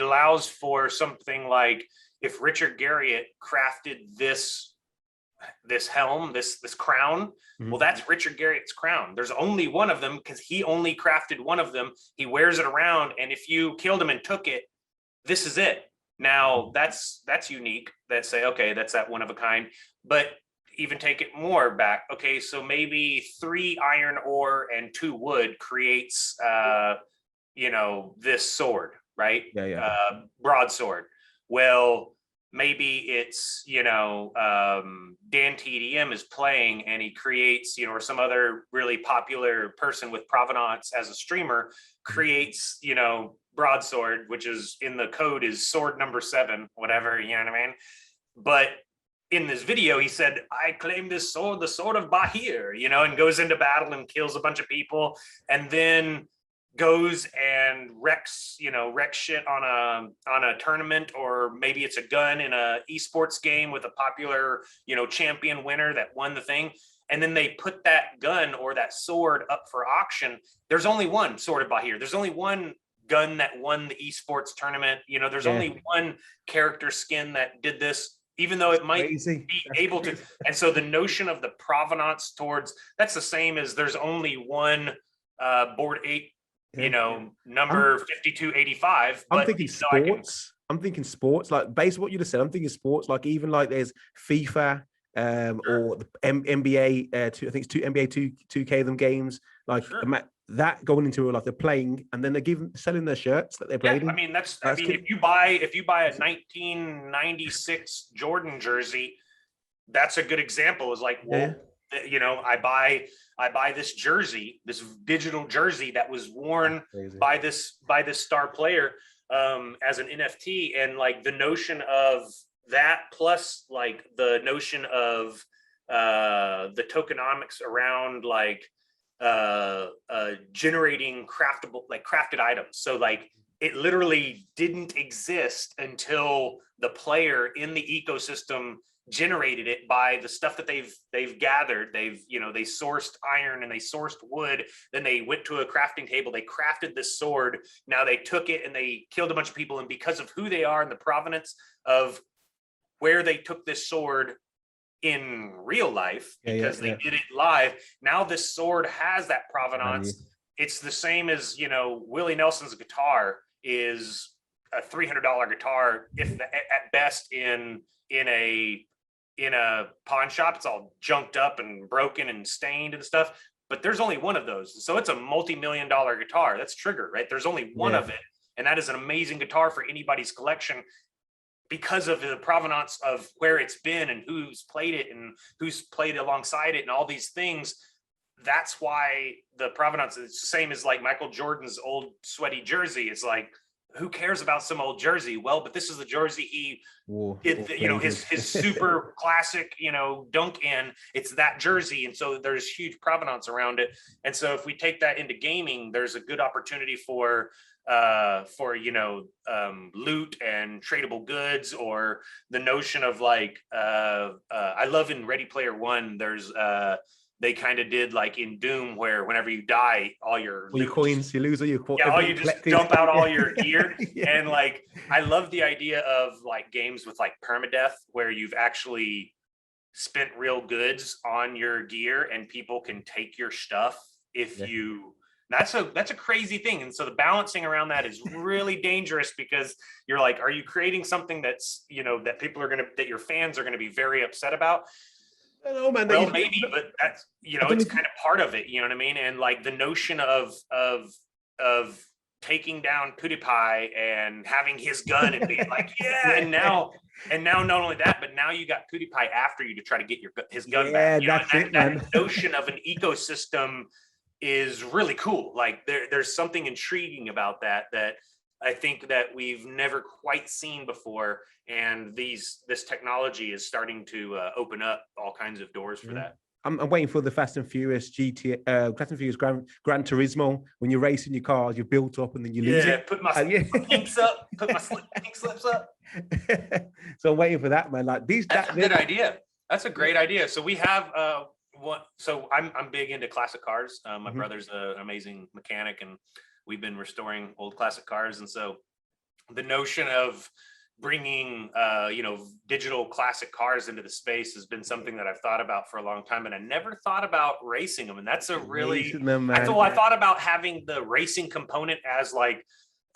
Speaker 2: allows for something like, if Richard Garriott crafted this helm, this crown, well, that's Richard Garriott's crown. There's only one of them because he only crafted one of them. He wears it around, and if you killed him and took it, this is it. Now that's unique. That say, okay, that's that one of a kind. But even take it more back. Okay, so maybe 3 iron ore and 2 wood creates, this sword, right? Broadsword. Well, maybe it's, Dan TDM is playing and he creates, or some other really popular person with provenance as a streamer creates, broadsword, which is in the code is sword number 7, whatever, you know what I mean? But in this video, he said, I claim this sword, the sword of Bahir, and goes into battle and kills a bunch of people, and then goes and wrecks shit on a tournament, or maybe it's a gun in a esports game with a popular, champion winner that won the thing. And then they put that gun or that sword up for auction. There's only one sword of Bahir. There's only one gun that won the esports tournament. There's only one character skin that did this, even though it might be able to. And so the notion of the provenance towards, that's the same as there's only one board 8, number 5285.
Speaker 1: I'm thinking sports. I'm thinking sports, like based on what you just said. I'm thinking sports, like even like there's FIFA or the NBA. I think it's NBA 2K them games, like that going into like they're playing, and then they're selling their shirts that they're playing.
Speaker 2: I mean, if you buy a 1996 Jordan jersey, that's a good example. Is like, well, I buy this jersey, this digital jersey that was worn by this star player as an NFT, and like the notion of that, plus like the notion of the tokenomics around like generating crafted items. So like it literally didn't exist until the player in the ecosystem generated it by the stuff that they've gathered. They sourced iron and they sourced wood, then they went to a crafting table, they crafted this sword. Now they took it and they killed a bunch of people, and because of who they are and the provenance of where they took this sword in real life, because they did it live, now this sword has that provenance. It's the same as Willie Nelson's guitar is a $300 guitar, if at best in a pawn shop. It's all junked up and broken and stained and stuff, but there's only one of those. So it's a multi-million-dollar guitar. That's Trigger, right? There's only one of it, and that is an amazing guitar for anybody's collection because of the provenance of where it's been and who's played it and who's played alongside it and all these things. That's why the provenance is the same as like Michael Jordan's old sweaty jersey. It's like, who cares about some old jersey? Well, but this is the jersey he did, his super classic, dunk in. It's that jersey. And so there's huge provenance around it. And so if we take that into gaming, there's a good opportunity for loot and tradable goods, or the notion of like, I love in Ready Player One, there's they kind of did like in Doom, where whenever you die, all your
Speaker 1: coins, you lose all your coins.
Speaker 2: Yeah, you just dump out all your gear. Yeah. And like, I love the idea of like games with like permadeath, where you've actually spent real goods on your gear and people can take your stuff if you. That's a crazy thing. And so the balancing around that is really dangerous, because you're like, are you creating something that's, that people are that your fans are going to be very upset about?
Speaker 1: No, man.
Speaker 2: Well, maybe, but that's, it's kind of part of it, you know what I mean? And like the notion of taking down PewDiePie and having his gun and being like, yeah, and now not only that, but now you got PewDiePie after you to try to get his gun back. That notion of an ecosystem is really cool. Like there's something intriguing about that I think that we've never quite seen before, and this technology is starting to open up all kinds of doors for that.
Speaker 1: I'm waiting for the Fast and Furious Fast and Furious Gran Turismo, when you're racing your cars, you're built up and then you lose it.
Speaker 2: Put my pinks up, put my pink slips up.
Speaker 1: So I'm waiting for that, man. Like
Speaker 2: that's a good idea. That's a great idea. So we have so I'm big into classic cars. My brother's an amazing mechanic, and we've been restoring old classic cars. And so the notion of bringing, digital classic cars into the space has been something that I've thought about for a long time. And I never thought about racing them. And that's a really, I thought about having the racing component as like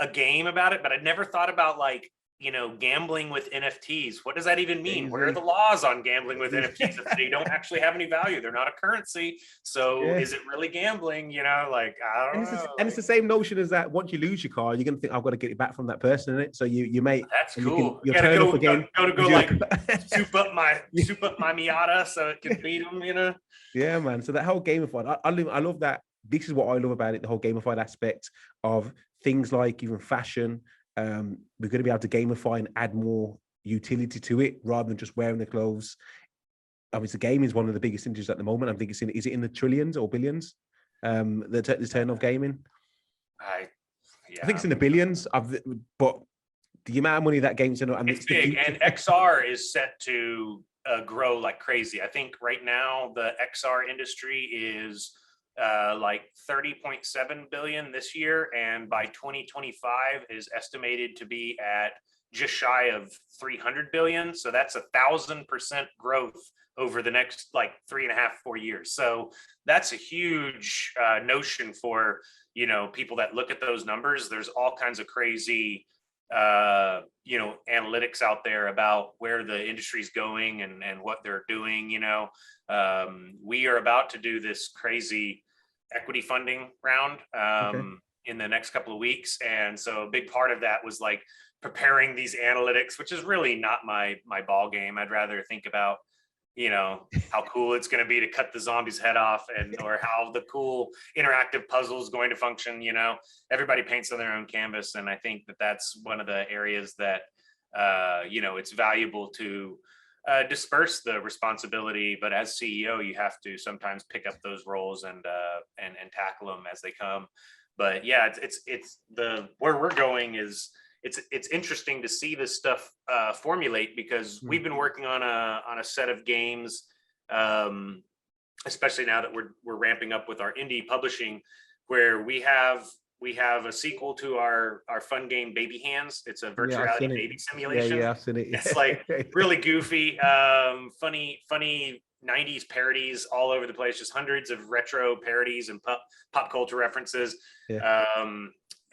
Speaker 2: a game about it, but I never thought about like, gambling with NFTs. What does that even mean? Where are the laws on gambling with NFTs? If they don't actually have any value, they're not a currency. So is it really gambling? Like, I don't know.
Speaker 1: And it's the same notion as that. Once you lose your car, you're going to think, I've got to get it back from that person, in it. So you may.
Speaker 2: That's cool.
Speaker 1: You turn off again.
Speaker 2: Go like soup up my Miata so it can beat them,
Speaker 1: Yeah, man. So that whole gamified, I love that. This is what I love about it, the whole gamified aspect of things like even fashion. We're going to be able to gamify and add more utility to it rather than just wearing the clothes. Obviously, gaming is one of the biggest industries at the moment. I think is it in the trillions or billions? The turn of gaming. I think it's in the billions. But the amount of money that game's in,
Speaker 2: it's big, and XR is set to grow like crazy. I think right now the XR industry is like 30.7 billion this year, and by 2025 is estimated to be at just shy of 300 billion. So that's 1,000% growth over the next like 3.5-4 years. So that's a huge notion for people that look at those numbers. There's all kinds of crazy analytics out there about where the industry's going and what they're doing. We are about to do this crazy equity funding round in the next couple of weeks, and so a big part of that was like preparing these analytics, which is really not my ball game. I'd rather think about how cool it's going to be to cut the zombie's head off, or how the cool interactive puzzle is going to function. Everybody paints on their own canvas, and I think that that's one of the areas that it's valuable to disperse the responsibility, but as CEO, you have to sometimes pick up those roles and tackle them as they come. But yeah, it's where we're going is it's interesting to see this stuff formulate, because we've been working on a set of games, especially now that we're ramping up with our indie publishing, where we have a sequel to our fun game Baby Hands. It's a virtual reality baby simulation.
Speaker 1: Yeah, I've seen it.
Speaker 2: It's like really goofy, funny 90s parodies all over the place, just hundreds of retro parodies and pop culture references.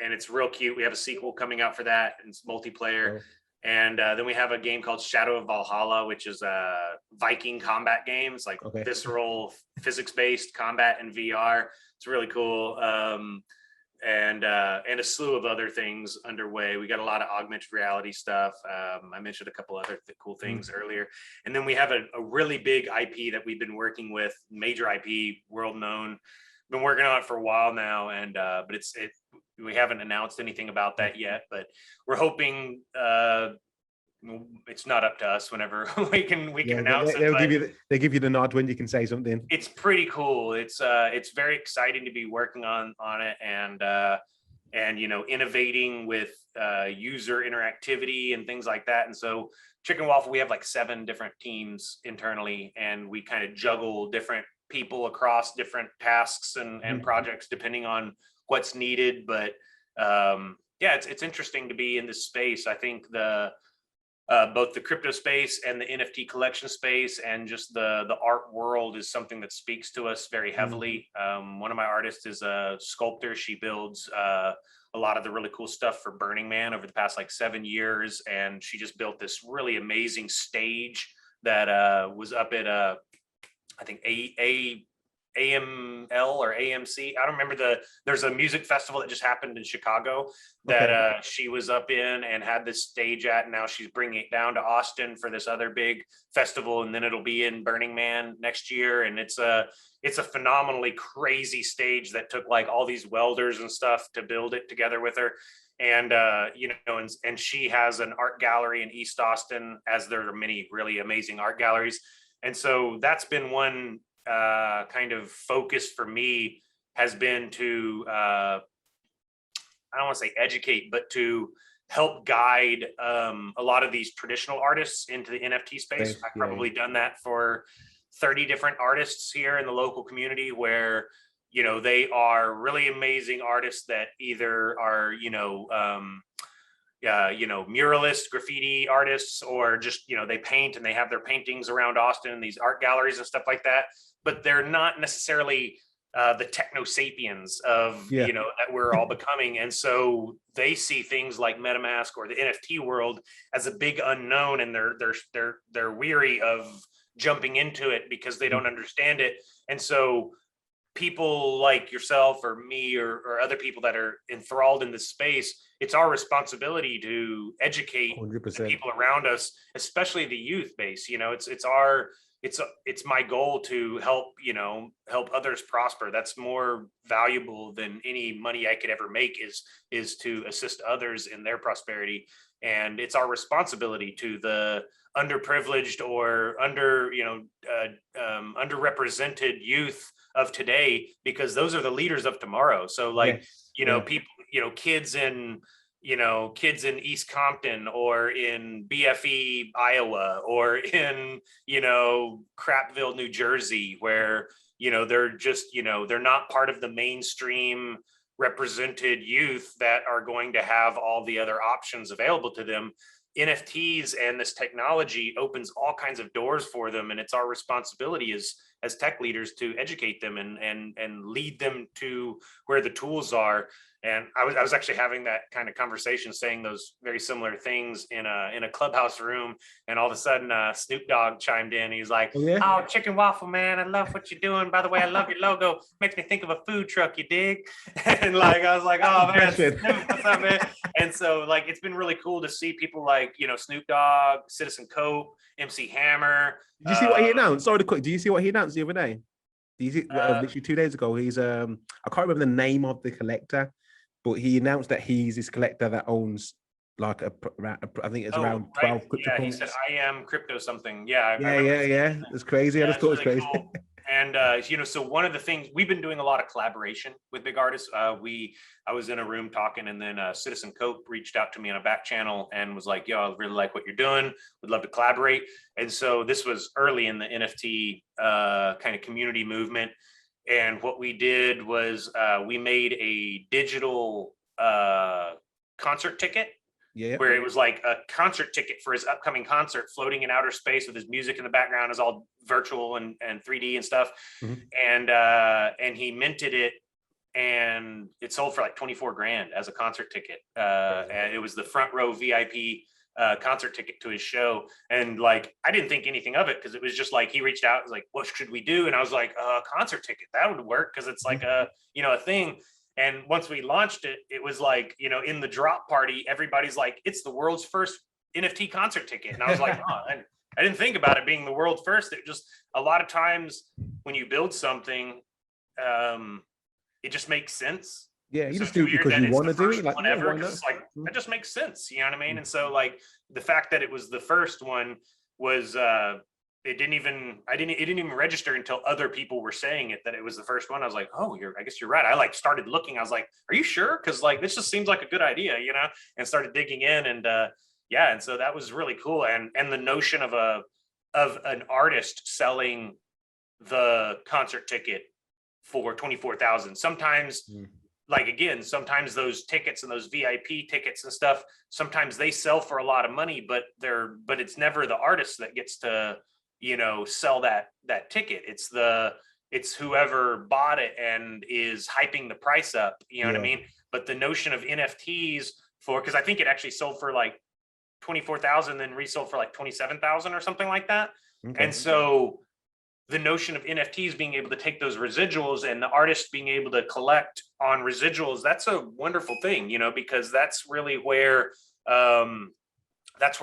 Speaker 2: And it's real cute. We have a sequel coming out for that, and it's multiplayer. And then we have a game called Shadow of Valhalla, which is a Viking combat game. It's like visceral physics-based combat in VR. It's really cool. And a slew of other things underway. We got a lot of augmented reality stuff. I mentioned a couple other cool things earlier. And then we have a really big IP that we've been working with, major IP, world known. Been working on it for a while now, and but we haven't announced anything about that yet, but we're hoping it's not up to us whenever we can announce it.
Speaker 1: They give you the nod when you can say something.
Speaker 2: It's pretty cool. It's very exciting to be working on it, and innovating with user interactivity and things like that. And so Chicken Waffle, we have like 7 different teams internally, and we kind of juggle different people across different tasks and projects depending on what's needed. But it's interesting to be in this space. I think both the crypto space and the NFT collection space and just the art world is something that speaks to us very heavily. One of my artists is a sculptor. She builds a lot of the really cool stuff for Burning Man over the past like 7 years. And she just built this really amazing stage that was up at I think AML or AMC. I don't remember there's a music festival that just happened in Chicago that she was up in and had this stage at, and now she's bringing it down to Austin for this other big festival. And then it'll be in Burning Man next year. And it's a phenomenally crazy stage that took like all these welders and stuff to build it together with her. And, and she has an art gallery in East Austin, as there are many really amazing art galleries. And so that's been one kind of focus for me, has been to I don't want to say educate, but to help guide a lot of these traditional artists into the NFT space. I've probably done that for 30 different artists here in the local community, where they are really amazing artists that either are muralist graffiti artists, or just they paint and they have their paintings around Austin in these art galleries and stuff like that, but they're not necessarily the techno sapiens of that we're all becoming. And so they see things like MetaMask or the NFT world as a big unknown, and they're weary of jumping into it because they don't understand it. And so people like yourself or me or other people that are enthralled in this space, it's our responsibility to educate 100%. The people around us, especially the youth base. It's my goal to help others prosper. That's more valuable than any money I could ever make, is to assist others in their prosperity. And it's our responsibility to the underprivileged or underrepresented youth of today, because those are the leaders of tomorrow. So people, kids in East Compton or in BFE, Iowa, or in, Crapville, New Jersey, where, they're just, they're not part of the mainstream represented youth that are going to have all the other options available to them. NFTs and this technology opens all kinds of doors for them, and it's our responsibility as tech leaders to educate them and lead them to where the tools are. And I was actually having that kind of conversation, saying those very similar things in a clubhouse room, and all of a sudden Snoop Dogg chimed in. He's like, "Oh, Chicken Waffle, man, I love what you're doing. By the way, I love your logo. Makes me think of a food truck, you dig?" And I was like, "Oh man, Snoop, what's up, man?" And so it's been really cool to see people like Snoop Dogg, Citizen Cope, MC Hammer.
Speaker 1: Did you see what he announced? Sorry to quick. Do you see what he announced the other day? Literally 2 days ago. He's I can't remember the name of the collector, but he announced that he's this collector that owns I think it's around 12 crypto coins.
Speaker 2: He said, "I am crypto something." Yeah.
Speaker 1: It's crazy. I just thought it was crazy.
Speaker 2: Cool. And so one of the things, we've been doing a lot of collaboration with big artists. I was in a room talking, and then Citizen Cope reached out to me on a back channel and was like, "Yo, I really like what you're doing. Would love to collaborate." And so this was early in the NFT kind of community movement. And what we did was we made a digital concert ticket, where it was like a concert ticket for his upcoming concert, floating in outer space with his music in the background, is all virtual and 3D and stuff. And he minted it, and it sold for like 24 grand as a concert ticket. And it was the front row VIP concert ticket to his show. And I didn't think anything of it, because it was just he reached out, was like, "What should we do?" And I was like, concert ticket, that would work, because it's like a thing. And once we launched it, it was in the drop party, everybody's like, "It's the world's first NFT concert ticket." And I was like, "Oh, I didn't think about it being the world first." It just, a lot of times when you build something, it just makes sense.
Speaker 1: Yeah, you
Speaker 2: So
Speaker 1: just
Speaker 2: it's
Speaker 1: do it
Speaker 2: weird
Speaker 1: because
Speaker 2: that
Speaker 1: you
Speaker 2: it's
Speaker 1: want
Speaker 2: the
Speaker 1: to do
Speaker 2: first
Speaker 1: it. Like,
Speaker 2: one
Speaker 1: yeah,
Speaker 2: ever,
Speaker 1: why
Speaker 2: because
Speaker 1: not?
Speaker 2: it's like
Speaker 1: Mm,
Speaker 2: that just makes sense. You know what I mean?
Speaker 1: mm,
Speaker 2: And so like the fact that it was the first one was it didn't even register until other people were saying it that it was the first one. I was like, oh, I guess you're right. I like started looking. I was like, are you sure? Because like this just seems like a good idea, you know? And started digging in, and yeah, and so that was really cool. And the notion of an artist selling the concert ticket for 24,000. Sometimes,
Speaker 1: mm.
Speaker 2: like again, sometimes those tickets and those VIP tickets and stuff, sometimes they sell for a lot of money, but it's never the artist that gets to, you know, sell that ticket. It's whoever bought it and is hyping the price up, you know what I
Speaker 1: Yeah.
Speaker 2: mean? But the notion of NFTs because I think it actually sold for like 24,000, then resold for like 27,000 or something like that.
Speaker 1: Okay.
Speaker 2: And so the notion of NFTs being able to take those residuals and the artist being able to collect on residuals, that's a wonderful thing, you know, because that's really where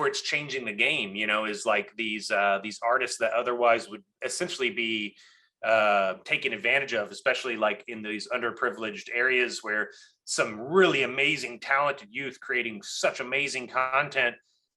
Speaker 2: it's changing the game, you know, is like these artists that otherwise would essentially be taken advantage of, especially like in these underprivileged areas where some really amazing talented youth creating such amazing content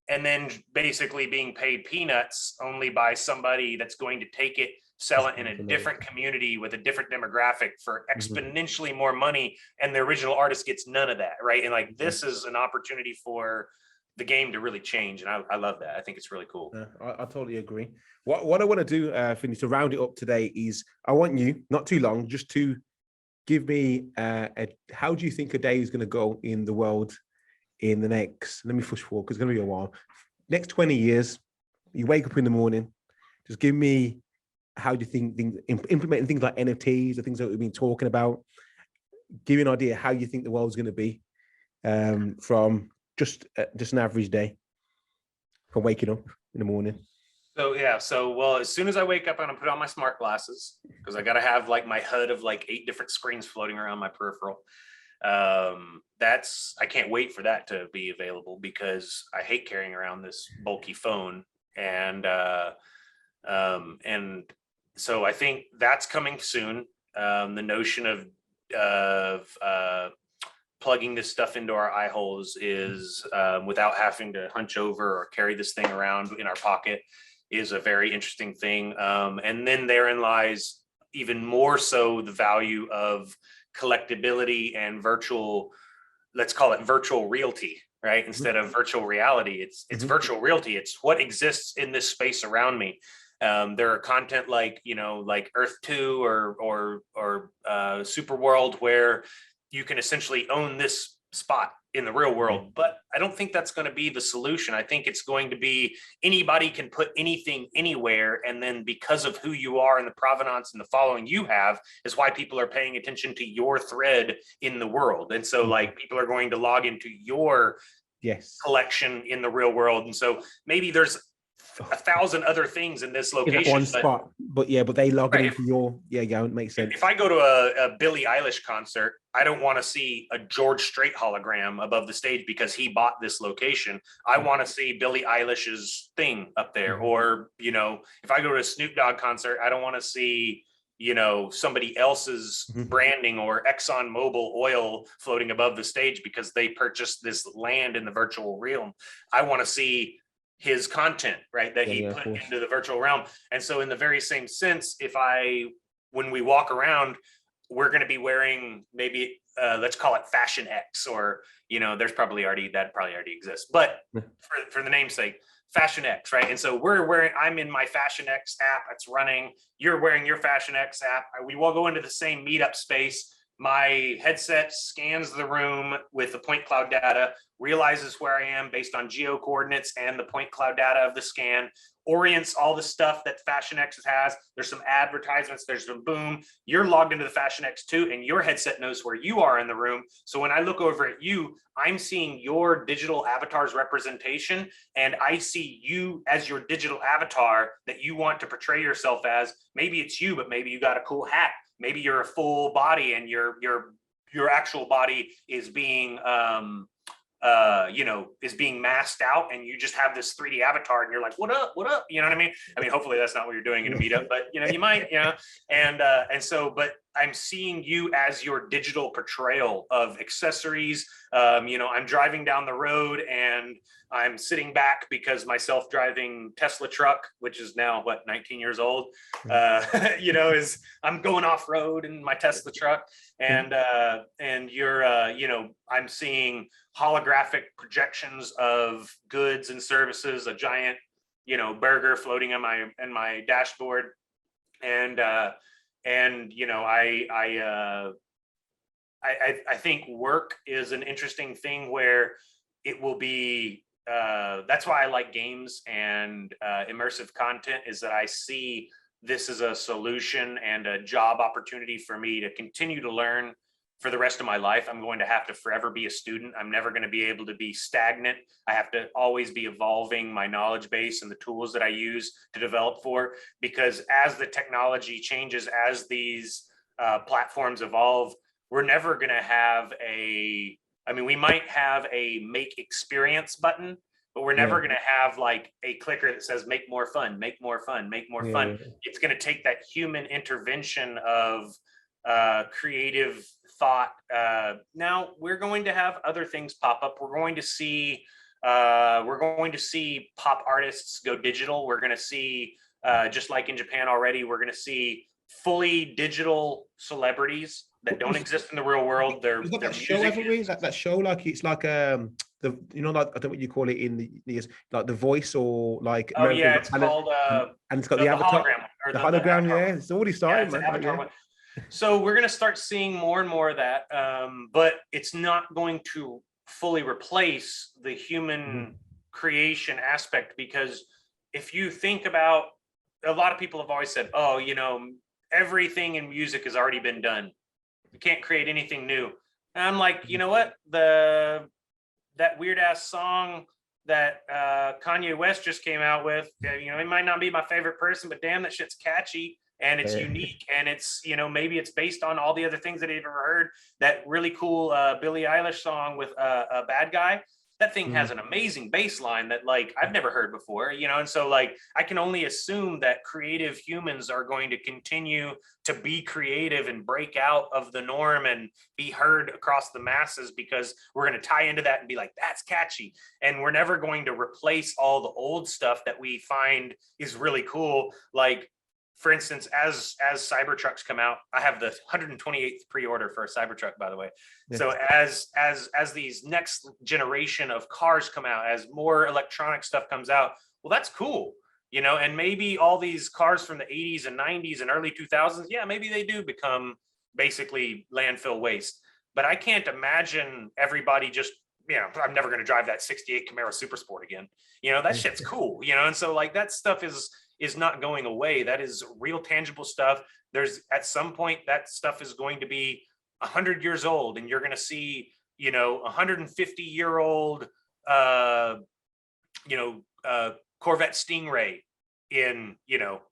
Speaker 2: and then basically being paid peanuts only by somebody that's going to take it, sell it in a different community with a different demographic for exponentially more money, and the original artist gets none of that, right? And like this is an opportunity for the game to really change, and I love that. I think it's really cool.
Speaker 1: I totally agree. What I want to do, Finney, to round it up today is I want you, not too long, just to give me how do you think a day is going to go in the world in the next, let me push forward because it's going to be a while, next 20 years. You wake up in the morning, just give me how do you think implementing things like NFTs, the things that we've been talking about, give you an idea how you think the world's going to be from just an average day from waking up in the morning.
Speaker 2: So yeah, well, as soon as I wake up, I'm gonna put on my smart glasses because I gotta have like my HUD of like 8 different screens floating around my peripheral. I can't wait for that to be available because I hate carrying around this bulky phone, and so I think that's coming soon. The notion of plugging this stuff into our eye holes is without having to hunch over or carry this thing around in our pocket is a very interesting thing. And then therein lies even more so the value of collectability and virtual, let's call it virtual realty, right? Instead of virtual reality, it's virtual realty. It's what exists in this space around me. There are content like, you know, like Earth 2 or Super World where you can essentially own this spot in the real world, but I don't think that's going to be the solution. I think it's going to be anybody can put anything anywhere, and then because of who you are and the provenance and the following you have is why people are paying attention to your thread in the world. And so like people are going to log into your collection in the real world, and so maybe there's 1,000 other things in this location.
Speaker 1: One spot, but they log it into your, it makes sense.
Speaker 2: If I go to a Billie Eilish concert, I don't want to see a George Strait hologram above the stage because he bought this location. I want to see Billie Eilish's thing up there. Or, you know, if I go to a Snoop Dogg concert, I don't want to see, you know, somebody else's branding or Exxon Mobil oil floating above the stage because they purchased this land in the virtual realm. I want to see his content, right, that he put into the virtual realm. And so in the very same sense, when we walk around, we're going to be wearing maybe let's call it Fashion X, or, you know, that probably already exists, but for the namesake, Fashion X, right? And so I'm in my Fashion X app, it's running, you're wearing your Fashion X app, we will go into the same meetup space. My headset scans the room with the point cloud data, realizes where I am based on geo coordinates and the point cloud data of the scan, orients all the stuff that Fashion X has. There's some advertisements, there's some boom. You're logged into the Fashion X too, and your headset knows where you are in the room. So when I look over at you, I'm seeing your digital avatar's representation, and I see you as your digital avatar that you want to portray yourself as. Maybe it's you, but maybe you got a cool hat. Maybe you're a full body and your actual body is being is being masked out, and you just have this 3D avatar and you're like, what up? You know what I mean? Hopefully that's not what you're doing in a meetup, but you know, you might, you know, and so, but I'm seeing you as your digital portrayal of accessories. I'm driving down the road and I'm sitting back because my self-driving Tesla truck, which is now 19 years old, is I'm going off road in my Tesla truck, and you're, I'm seeing holographic projections of goods and services, a giant, burger floating on my dashboard, and I think work is an interesting thing where it will be. That's why I like games and immersive content, is that I see this as a solution and a job opportunity for me to continue to learn for the rest of my life. I'm going to have to forever be a student. I'm never going to be able to be stagnant. I have to always be evolving my knowledge base and the tools that I use to develop for, because as the technology changes, as these platforms evolve, we're never going to have we might have a make experience button, but we're never going to have like a clicker that says make more fun, make more fun, make more fun. It's going to take that human intervention of creative thought. Now we're going to have other things pop up. We're going to see pop artists go digital. We're going to see, just like in Japan already, we're going to see fully digital celebrities that don't exist in the real world. Their
Speaker 1: show that show, like it's like like I don't know what you call it in the like The Voice, or like
Speaker 2: it's called
Speaker 1: and it's got the avatar,
Speaker 2: hologram, or
Speaker 1: the hologram. It's already started, man.
Speaker 2: So we're going to start seeing more and more of that, but it's not going to fully replace the human creation aspect, because if you think about, a lot of people have always said, oh, everything in music has already been done. You can't create anything new. And I'm like, you know what? That weird ass song that Kanye West just came out with, it might not be my favorite person, but damn, that shit's catchy and it's unique, and it's, maybe it's based on all the other things that I've ever heard. That really cool Billie Eilish song with a Bad Guy. That thing has an amazing bass line that like I've never heard before, and so like I can only assume that creative humans are going to continue to be creative and break out of the norm and be heard across the masses, because we're going to tie into that and be like, that's catchy. And we're never going to replace all the old stuff that we find is really cool. Like, for instance, as Cybertrucks come out, I have the 128th pre-order for a Cybertruck, by the way. Yeah. So as these next generation of cars come out, as more electronic stuff comes out, well, that's cool, and maybe all these cars from the 80s and 90s and early 2000s, maybe they do become basically landfill waste. But I can't imagine everybody just, I'm never going to drive that 68 Camaro Super Sport again. That shit's cool, and so like that stuff is not going away. That is real tangible stuff. There's at some point that stuff is going to be 100 years old, and you're going to see, 150-year-old, Corvette Stingray in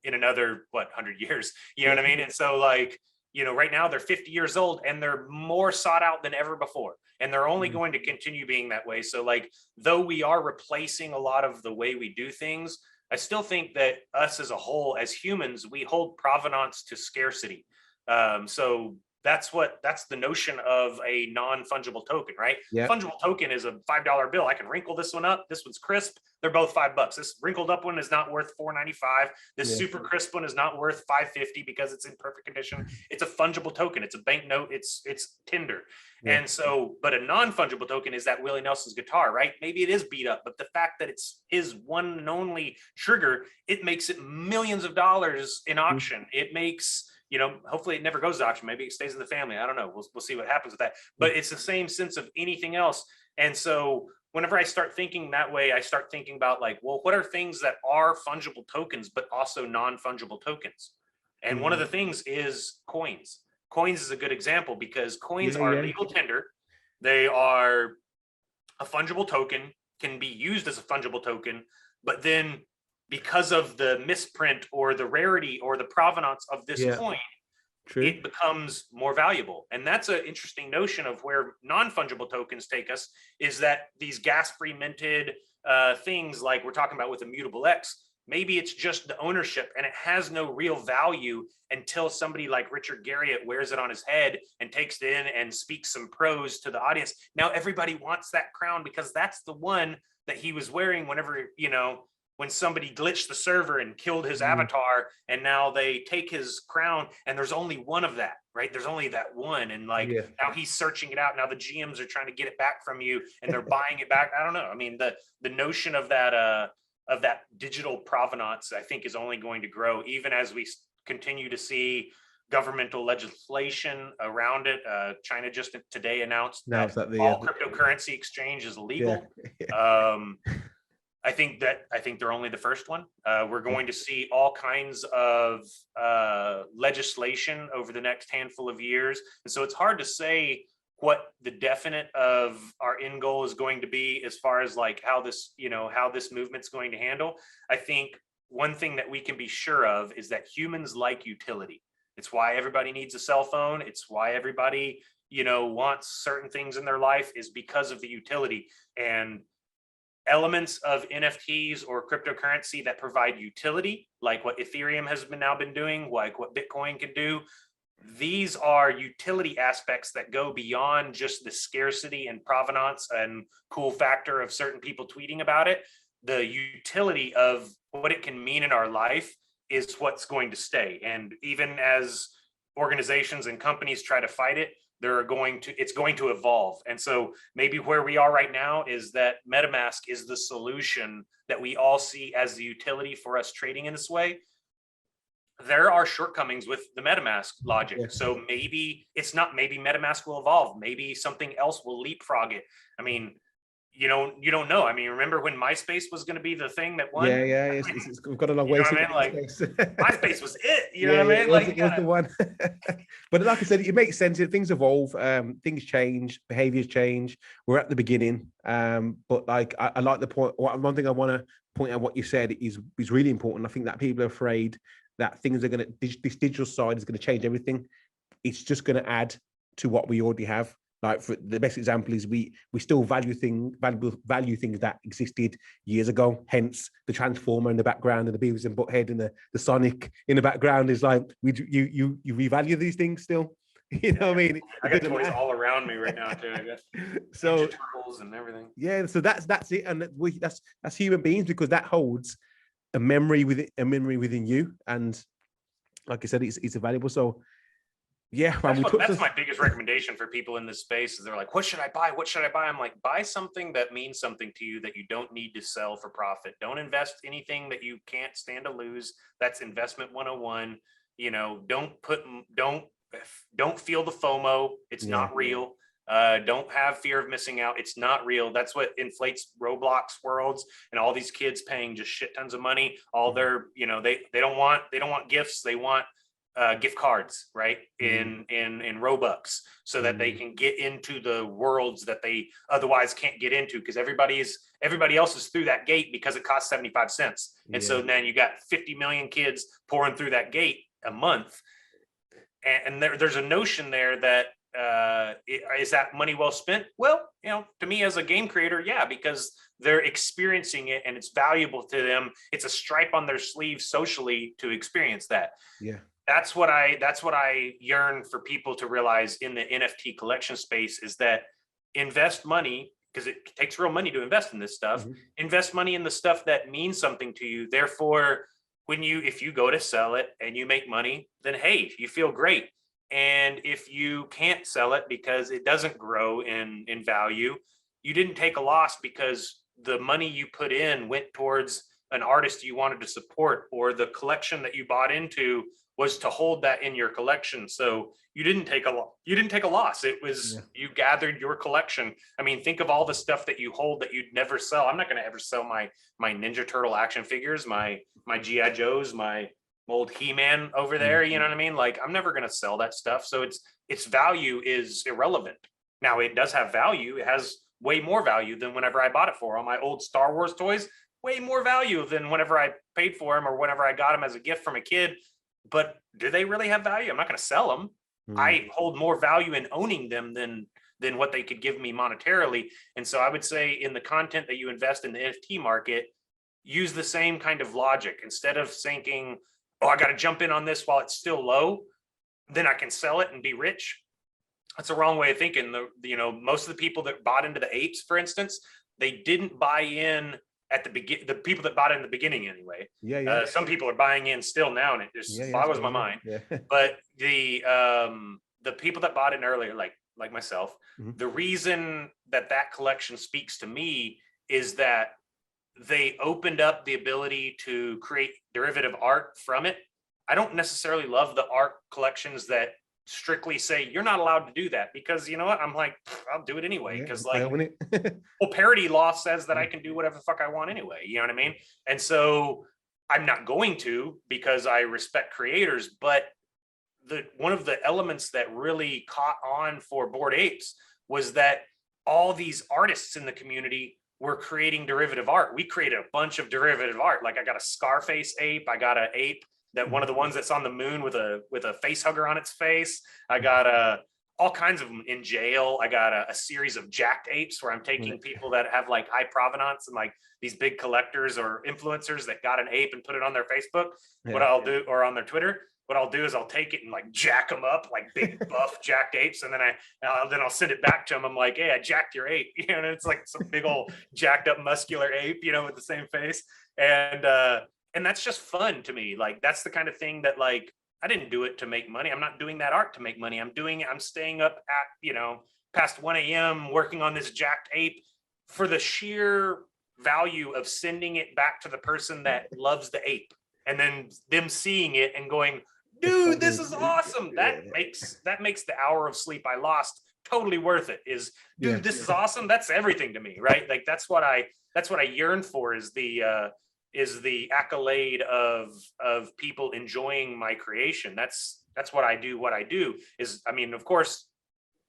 Speaker 2: another 100 years. You know what I mean? And so like, right now they're 50 years old and they're more sought out than ever before, and they're only going to continue being that way. So like, though we are replacing a lot of the way we do things, I still think that us as a whole, as humans, we hold provenance to scarcity. So that's the notion of a non-fungible token, right? Yeah. Fungible token is a $5 bill. I can wrinkle this one up. This one's crisp. They're both $5. This wrinkled up one is not worth $4.95. This super crisp one is not worth $5.50 because it's in perfect condition. It's a fungible token. It's a banknote. It's Tinder. Yeah. And so, but a non-fungible token is that Willie Nelson's guitar, right? Maybe it is beat up, but the fact that it's his one and only trigger, it makes it millions of dollars in auction. It makes, hopefully it never goes to auction. Maybe it stays in the family. I don't know. We'll see what happens with that. But it's the same sense of anything else. And so whenever I start thinking that way, I start thinking about like, well, what are things that are fungible tokens, but also non-fungible tokens? And one of the things is coins. Coins is a good example, because coins are legal tender. They are a fungible token, can be used as a fungible token, but then because of the misprint or the rarity or the provenance of this coin, it becomes more valuable. And that's an interesting notion of where non-fungible tokens take us, is that these gas-free minted things like we're talking about with Immutable X, maybe it's just the ownership and it has no real value until somebody like Richard Garriott wears it on his head and takes it in and speaks some prose to the audience. Now everybody wants that crown because that's the one that he was wearing whenever, when somebody glitched the server and killed his avatar, and now they take his crown and there's only one of that, right? There's only that one. And like, now he's searching it out. Now the GMs are trying to get it back from you and they're buying it back. I don't know. I mean, the notion of that digital provenance, I think, is only going to grow even as we continue to see governmental legislation around it. China just today announced that all cryptocurrency exchange is illegal. I think they're only the first one. We're going to see all kinds of legislation over the next handful of years. And so it's hard to say what the definite of our end goal is going to be as far as like how this movement's going to handle. I think one thing that we can be sure of is that humans like utility. It's why everybody needs a cell phone. It's why everybody, wants certain things in their life, is because of the utility. And elements of NFTs or cryptocurrency that provide utility, like what Ethereum has now been doing, like what Bitcoin can do, these are utility aspects that go beyond just the scarcity and provenance and cool factor of certain people tweeting about it. The utility of what it can mean in our life is what's going to stay. And even as organizations and companies try to fight it, it's going to evolve. And so maybe where we are right now is that MetaMask is the solution that we all see as the utility for us trading in this way. There are shortcomings with the MetaMask logic. So maybe MetaMask will evolve. Maybe something else will leapfrog it. I mean, you don't know. I mean, remember when MySpace was going to be the thing that won?
Speaker 1: We've got a long way.
Speaker 2: MySpace was it. You know what I mean?
Speaker 1: It was the one. But like I said, it makes sense. Things evolve, things change, behaviors change. We're at the beginning. But like I like the point. One thing I want to point out what you said is really important. I think that people are afraid that things are going to, this digital side is going to change everything. It's just going to add to what we already have. Like, for the best example is we still value things that existed years ago. Hence the Transformer in the background and the Beavis and Butthead and the Sonic in the background is like you revalue these things still. You know what I mean?
Speaker 2: I got toys all around me right now too. I guess.
Speaker 1: So
Speaker 2: Turtles and everything.
Speaker 1: Yeah, so that's it, and that's human beings, because that holds a memory within you, and like I said, it's valuable. So. Yeah,
Speaker 2: that's my biggest recommendation for people in this space is they're like, what should I buy? What should I buy? I'm like, buy something that means something to you that you don't need to sell for profit. Don't invest anything that you can't stand to lose. That's investment 101. Don't feel the FOMO. It's not real. Don't have fear of missing out. It's not real. That's what inflates Roblox worlds and all these kids paying just shit tons of money. All their, they don't want gifts. They want gift cards, right, in Robux, so that they can get into the worlds that they otherwise can't get into, because everybody else is through that gate because it costs 75 cents. And so then you got 50 million kids pouring through that gate a month. And there's a notion there that is that money well spent? Well, to me as a game creator, yeah, because they're experiencing it and it's valuable to them. It's a stripe on their sleeve socially to experience that.
Speaker 1: Yeah.
Speaker 2: That's what I yearn for people to realize in the NFT collection space, is that invest money, because it takes real money to invest in this stuff. Invest money in the stuff that means something to you. Therefore, if you go to sell it and you make money, then hey, you feel great. And if you can't sell it because it doesn't grow in value, you didn't take a loss, because the money you put in went towards an artist you wanted to support, or the collection that you bought into was to hold that in your collection. So you didn't take a loss. It was, you gathered your collection. I mean, think of all the stuff that you hold that you'd never sell. I'm not going to ever sell my Ninja Turtle action figures, my G.I. Joes, my old He-Man over there. You know what I mean? Like, I'm never going to sell that stuff. So its value is irrelevant. Now, it does have value. It has way more value than whenever I bought it for. All my old Star Wars toys, way more value than whenever I paid for them or whenever I got them as a gift from a kid. But do they really have value? I'm not going to sell them. I hold more value in owning them than what they could give me monetarily. And so I would say, in the content that you invest in the NFT market, use the same kind of logic. Instead of thinking, oh, I got to jump in on this while it's still low, then I can sell it and be rich. That's the wrong way of thinking. Most of the people that bought into the apes, for instance, they didn't buy in at the beginning. The people that bought in the beginning, anyway. Some people are buying in still now, and it just boggles my mind. But the people that bought in earlier, like myself, the reason that collection speaks to me is that they opened up the ability to create derivative art from it. I don't necessarily love the art collections that strictly say you're not allowed to do that, because you know what, I'm like, I'll do it anyway, because well, parody law says that I can do whatever the fuck I want anyway, you know what I mean? And so I'm not going to, because I respect creators. But one of the elements that really caught on for Bored Apes was that all these artists in the community were creating derivative art. We created a bunch of derivative art. Like I got a Scarface ape, I got an ape that one of the ones that's on the moon with a face hugger on its face. I got all kinds of them in jail. I got a series of jacked apes where I'm taking people that have like high provenance and like these big collectors or influencers that got an ape and put it on their Facebook. What I'll do, or on their Twitter, what I'll do is I'll take it and like jack them up like big buff jacked apes, and then I'll send it back to them. I'm like, hey, I jacked your ape, and it's like some big old jacked up muscular ape, with the same face, and that's just fun to me. Like that's the kind of thing that, like, I didn't do it to make money. I'm not doing that art to make money. I'm staying up at past 1 a.m. working on this jacked ape for the sheer value of sending it back to the person that loves the ape, and then them seeing it and going, dude, this is awesome. That makes the hour of sleep I lost totally worth it. This is awesome. That's everything to me, right? Like that's what I yearn for, is the accolade of people enjoying my creation. That's what I do. What I do is, I mean, of course,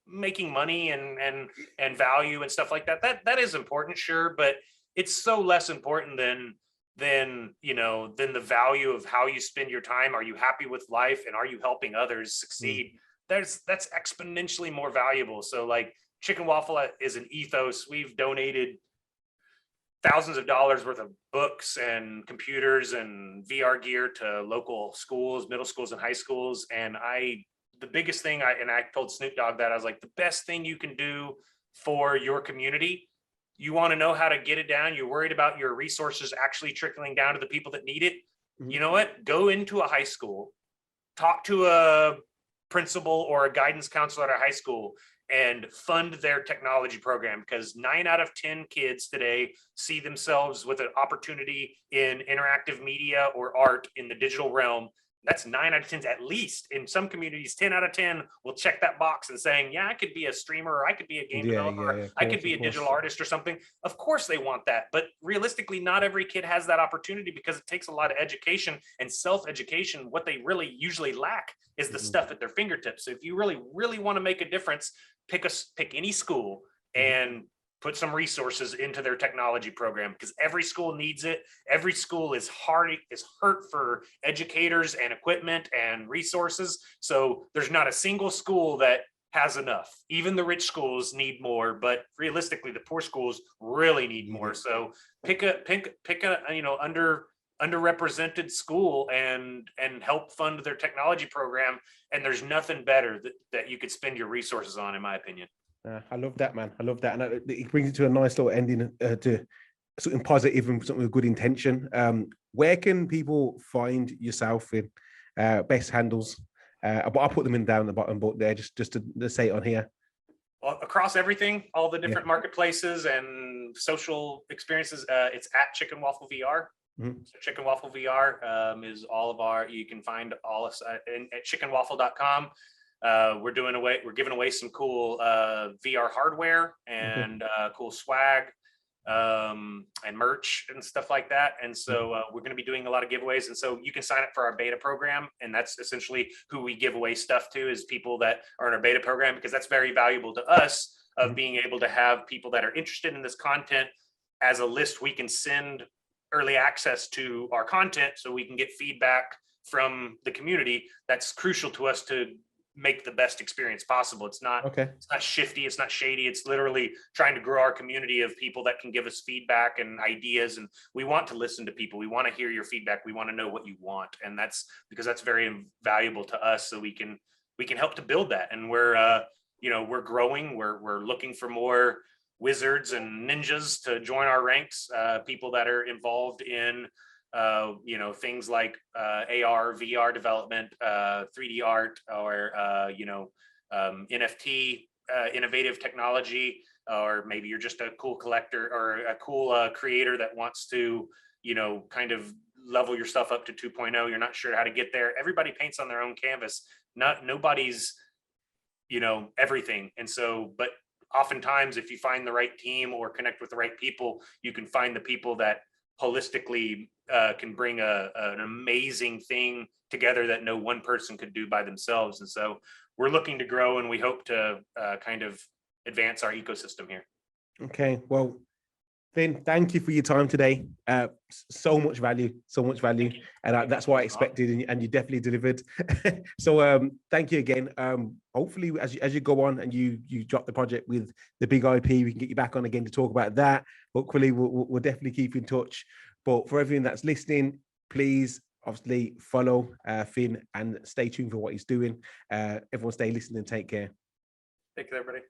Speaker 2: making money and value and stuff like that is important, sure, but it's so less important than the value of how you spend your time. Are you happy with life, and are you helping others succeed? That's exponentially more valuable. So like Chicken Waffle is an ethos. We've donated thousands of dollars worth of books and computers and VR gear to local schools, middle schools and high schools. And the biggest thing I told Snoop Dogg that I was like, the best thing you can do for your community, you want to know how to get it down, you're worried about your resources actually trickling down to the people that need it. You know what? Go into a high school, talk to a principal or a guidance counselor at a high school, and fund their technology program, because 9 out of 10 kids today see themselves with an opportunity in interactive media or art in the digital realm. That's 9 out of 10, at least. In some communities, 10 out of 10 will check that box and saying, yeah, I could be a streamer, or I could be a game developer, I could be a digital artist or something. Of course they want that. But realistically, not every kid has that opportunity, because it takes a lot of education and self-education. What they really usually lack is the stuff at their fingertips. So if you really, really want to make a difference, pick any school and put some resources into their technology program, because every school needs it. Every school is hurt for educators and equipment and resources. So there's not a single school that has enough. Even the rich schools need more, but realistically, the poor schools really need more. So pick a underrepresented school and help fund their technology program. And there's nothing better that you could spend your resources on, in my opinion.
Speaker 1: I love that, man. I love that. And it brings it to a nice little ending, to something positive and something with good intention. Where can people find yourself in best handles? But I'll put them in down the bottom, but there, just to say it on here.
Speaker 2: Well, across everything, all the different marketplaces and social experiences, it's at Chicken Waffle VR. So Chicken Waffle VR is all of our, you can find all of at chickenwaffle.com. We're giving away some cool VR hardware and cool swag and merch and stuff like that. And so we're going to be doing a lot of giveaways. And so you can sign up for our beta program. And that's essentially who we give away stuff to, is people that are in our beta program, because that's very valuable to us, of being able to have people that are interested in this content as a list. We can send early access to our content so we can get feedback from the community. That's crucial to us to make the best experience possible. It's not shifty, it's not shady. It's literally trying to grow our community of people that can give us feedback and ideas. And we want to listen to people. We want to hear your feedback. We want to know what you want. And that's because that's very valuable to us. So we can help to build that. And we're growing. We're looking for more wizards and ninjas to join our ranks, people that are involved in things like AR, VR development, 3D art, or NFT, innovative technology, or maybe you're just a cool collector or a cool creator that wants to, kind of level your stuff up to 2.0. You're not sure how to get there. Everybody paints on their own canvas. Nobody's, everything. And so, but oftentimes if you find the right team or connect with the right people, you can find the people that holistically can bring an amazing thing together that no one person could do by themselves. And so we're looking to grow, and we hope to kind of advance our ecosystem here. Okay, well, Finn, thank you for your time today. So much value, and that's what I expected, and you definitely delivered. So thank you again. Hopefully, as you go on and you drop the project with the big IP, we can get you back on again to talk about that. Hopefully, we'll definitely keep in touch. But for everyone that's listening, please obviously follow Finn and stay tuned for what he's doing. Everyone stay listening and take care. Thank you, everybody.